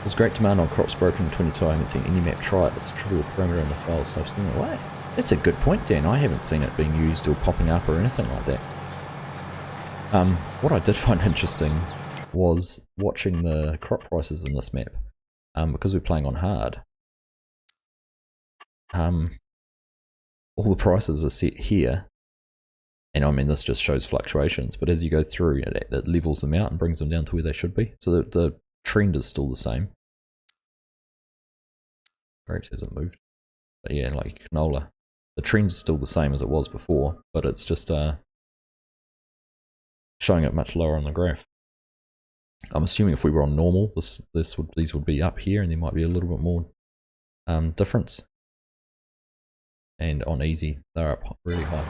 There's great demand on crops broken in 22. I haven't seen any map try it. It's a trivial parameter in the file, so I've seen it away. That's a good point, Dan. I haven't seen it being used or popping up or anything like that. What I did find interesting was watching the crop prices in this map, because we're playing on hard. All the prices are set here, and I mean this just shows fluctuations, but as you go through it levels them out and brings them down to where they should be, so that the trend is still the same. Grapes hasn't moved, but yeah, like canola, the trend's still the same as it was before, but it's just showing it much lower on the graph. I'm assuming if we were on normal, these would be up here, and there might be a little bit more difference. And on easy, they're up really high.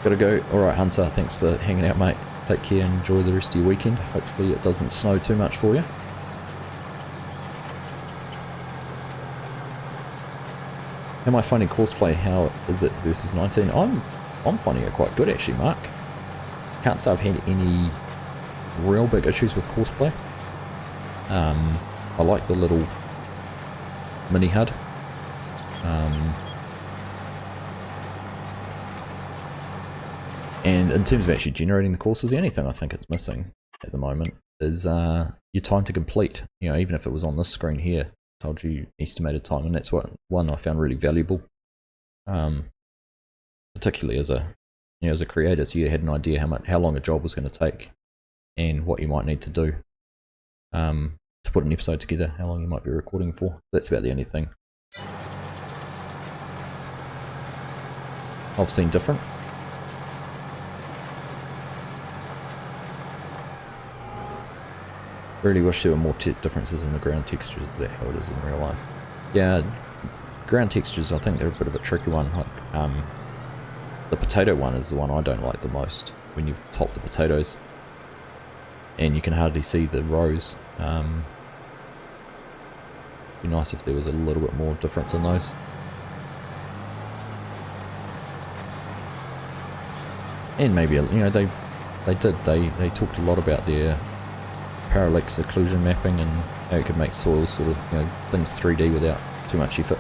Gotta go. Alright, Hunter, thanks for hanging out, mate. Take care and enjoy the rest of your weekend. Hopefully it doesn't snow too much for you. How am I finding courseplay? How is it versus 19? I'm finding it quite good actually, Mark. Can't say I've had any real big issues with courseplay. I like the little mini HUD. And in terms of actually generating the courses, the only thing I think it's missing at the moment is your time to complete. You know, even if it was on this screen here, told you estimated time, and that's one I found really valuable. Particularly as a creator, so you had an idea how long a job was going to take, and what you might need to do to put an episode together, how long you might be recording for. That's about the only thing I've seen different. Really wish there were more differences in the ground textures. Is that how it is in real life? Yeah, ground textures, I think they're a bit of a tricky one. Like, the potato one is the one I don't like the most. When you've topped the potatoes and you can hardly see the rows. It'd be nice if there was a little bit more difference in those. And maybe, you know, they talked a lot about their parallax occlusion mapping and how you could make soils sort of, you know, things 3D without too much effort.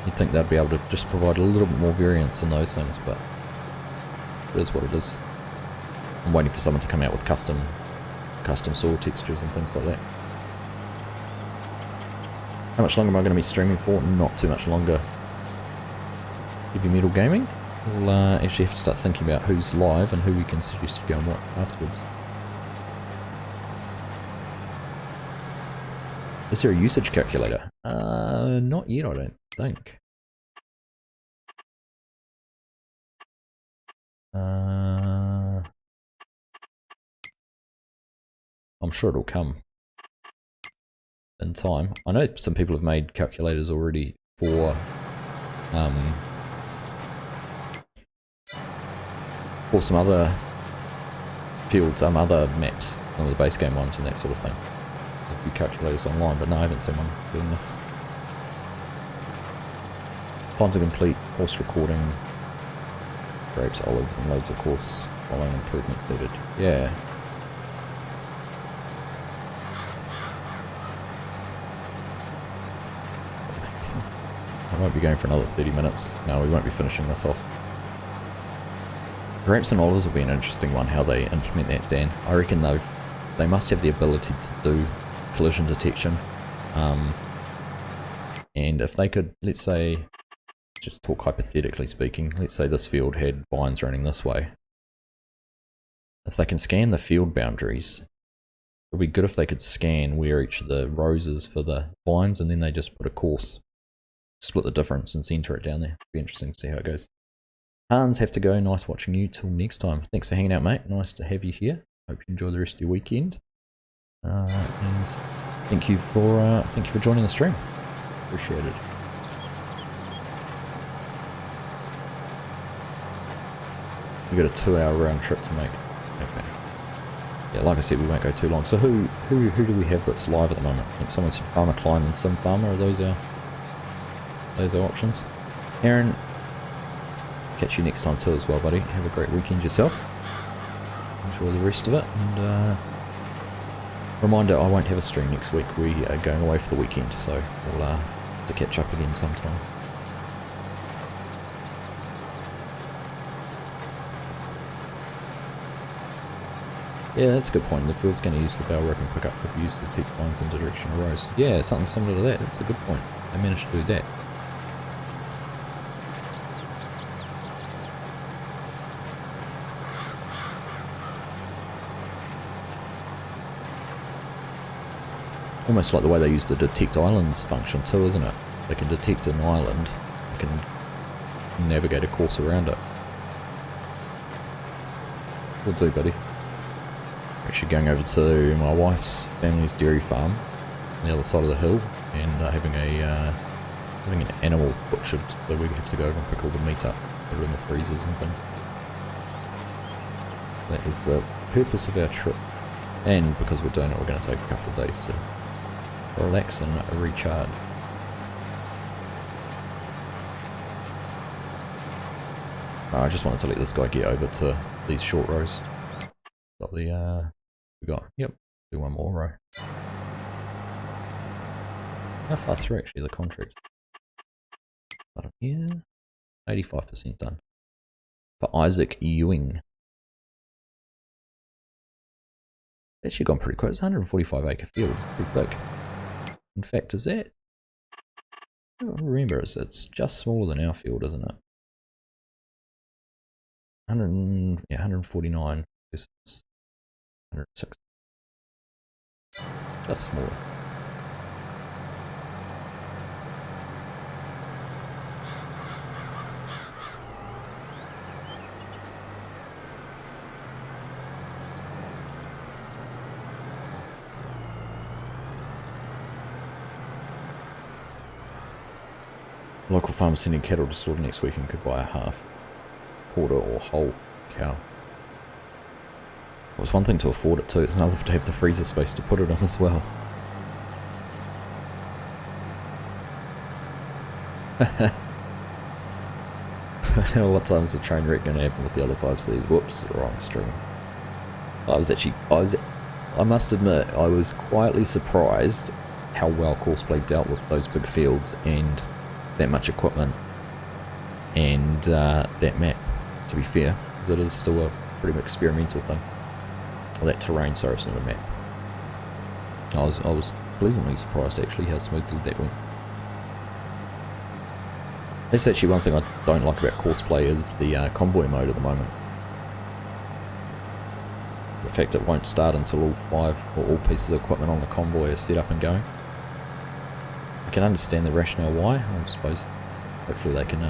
You'd think they'd be able to just provide a little bit more variance in those things, but It is what it is. I'm waiting for someone to come out with custom soil textures and things like that. How much longer am I going to be streaming for? Not too much longer. Heavy Metal Gaming? We'll actually have to start thinking about who's live and who we can suggest to go and what afterwards. Is there a usage calculator? Not yet, I don't think. I'm sure it'll come in time. I know some people have made calculators already for some other fields, other maps, some of the base game ones and that sort of thing. There's a few calculators online, but no, I haven't seen one doing this. Time to complete, course recording, grapes, olives, and loads of course following improvements needed. Yeah. I won't be going for another 30 minutes. No, we won't be finishing this off. Grapes and olives will be an interesting one, how they implement that, Dan. I reckon they must have the ability to do collision detection. And if they could, let's say, just talk hypothetically speaking, let's say this field had vines running this way. If they can scan the field boundaries, it would be good if they could scan where each of the rows is for the vines, and then they just put a course, split the difference and center it down there. Be interesting to see how it goes. Hans, have to go. Nice watching you. Till next time. Thanks for hanging out, mate. Nice to have you here. Hope you enjoy the rest of your weekend. And thank you for joining the stream. Appreciate it. We got a 2-hour round trip to make. Okay. Yeah, like I said, we won't go too long. So who do we have that's live at the moment? I think someone said Farmer Climb and Sim Farmer. Are those our options? Aaron, catch you next time too as well, buddy. Have a great weekend yourself. Enjoy the rest of it. And reminder, I won't have a stream next week. We are going away for the weekend, so we'll have to catch up again sometime. Yeah, that's a good point. The field's going to use for bale rope and pickup could be used to detect vines in directional rows. Yeah, something similar to that. That's a good point. They managed to do that. Almost like the way they use the detect islands function too, isn't it? They can detect an island, they can navigate a course around it. Will do, buddy. We're actually going over to my wife's family's dairy farm on the other side of the hill, and having an animal butchered, so we have to go over and pick all the meat up, put it in the freezers and things. That is the purpose of our trip, and because we're doing it, we're going to take a couple of days to relax and recharge. I just wanted to let this guy get over to these short rows. Got the do one more row. How far through actually the contract? Bottom here, 85% done. For Isaac Ewing. Actually gone pretty quick. It's 145 acre field, pretty big. In fact, is that? Remember, it's just smaller than our field, isn't it? 149 versus 106. Just smaller. Local farmer sending cattle to slaughter next week and could buy a half, quarter or whole cow. It was one thing to afford it too, it's another to have the freezer space to put it on as well. I don't know what time is the train wreck going to happen with the other 5 Cs. Whoops, wrong stream. I must admit, I was quietly surprised how well courseplay dealt with those big fields and that much equipment and that map, to be fair. because it is still a pretty experimental thing. Well, that terrain, sorry, it's not a map. I was pleasantly surprised actually how smoothly that went. That's actually one thing I don't like about courseplay is the convoy mode at the moment. The fact it won't start until all 5 or all pieces of equipment on the convoy are set up and going. I can understand the rationale why. I suppose hopefully they can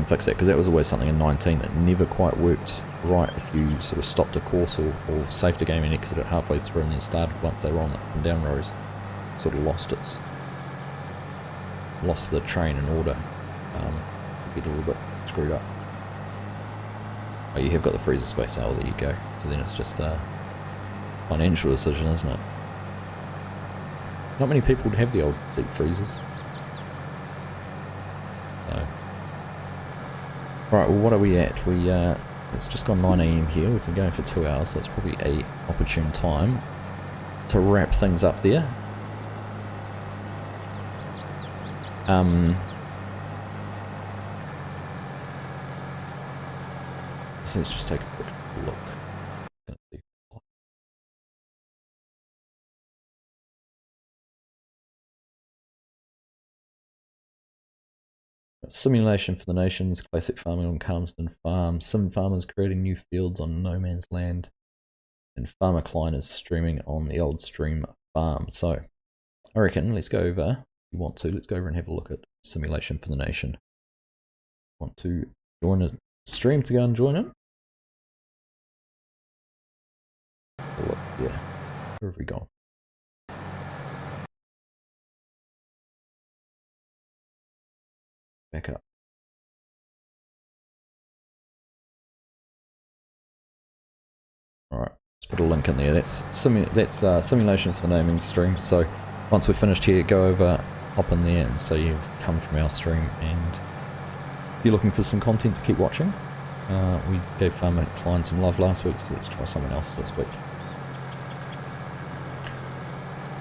fix that, because that was always something in 19 that never quite worked right if you sort of stopped a course or saved a game and exited halfway through and then started once they were on the up and down rows. Sort of lost the train in order. Could be a little bit screwed up. Oh, you have got the freezer space. Oh, there you go. So then it's just a financial decision, isn't it? Not many people would have the old deep freezers. So. Right, well, what are we at? It's just gone 9 AM here. We've been going for 2 hours, so it's probably a opportune time to wrap things up there. So let's just take a quick look. Simulation for the Nations, classic farming on Calmsden Farm, sim farmers creating new fields on no man's land, and Farmer Klein is streaming on the old stream farm. So I reckon let's go over, if you want to, let's go over and have a look at Simulation for the Nation. Want to join a stream to go and join him? Look, yeah, where have we gone? Back up. Alright, let's put a link in there. That's simulation for the naming stream. So once we're finished here, go over, hop in there, and so you've come from our stream. And if you're looking for some content to keep watching, we gave Farmer Klein some love last week, so let's try something else this week.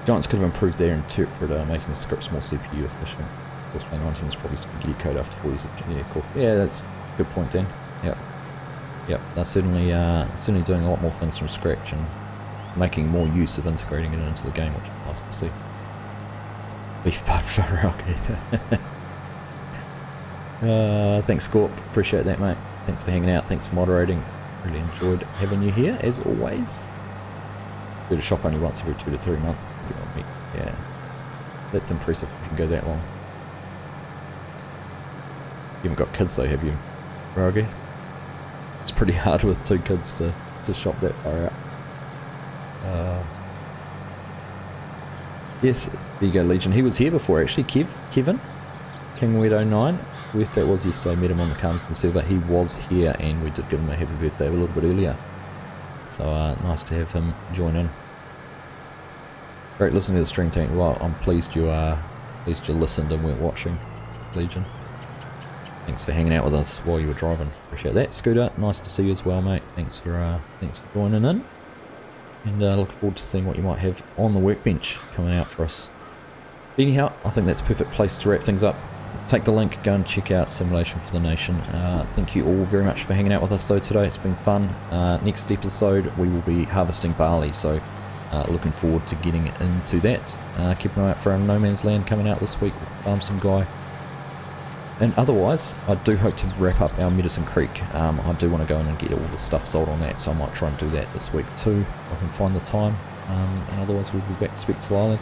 Giants could have improved their interpreter, making the scripts more CPU efficient. Courseplay 19 is probably spaghetti code after 4 years. Yeah, cool. Yeah, that's a good point, Dan. Yep. Yep, they're certainly doing a lot more things from scratch and making more use of integrating it into the game, which is nice to see. Beef butt Farrell. Thanks, Scorp. Appreciate that, mate. Thanks for hanging out. Thanks for moderating. Really enjoyed having you here, as always. Go to shop only once every 2 to 3 months. Yeah, that's impressive if you can go that long. You haven't got kids though, have you, Argsy? It's pretty hard with 2 kids to shop that far out. Yes, there you go, Legion. He was here before actually. Kevin, Kingweed09. Birthday was yesterday. Met him on the Calmsden server. He was here, and we did give him a happy birthday a little bit earlier. So nice to have him join in. Great listening to the stream tank. Well, I'm pleased you listened and weren't watching, Legion. Thanks for hanging out with us while you were driving. Appreciate that. Scooter, nice to see you as well, mate. Thanks for joining in. And look forward to seeing what you might have on the workbench coming out for us. Anyhow, I think that's a perfect place to wrap things up. Take the link, go and check out Simulation for the Nation. Thank you all very much for hanging out with us though today. It's been fun. Next episode we will be harvesting barley, so looking forward to getting into that. Keep an eye out for our No Man's Land coming out this week with Farm Sim Guy. And otherwise, I do hope to wrap up our Medicine Creek. I do want to go in and get all the stuff sold on that, so I might try and do that this week too, if I can find the time. And otherwise we'll be back to Spectre Island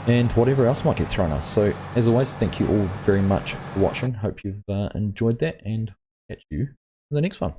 and whatever else might get thrown us. So as always, thank you all very much for watching. Hope you've enjoyed that, and catch you in the next one.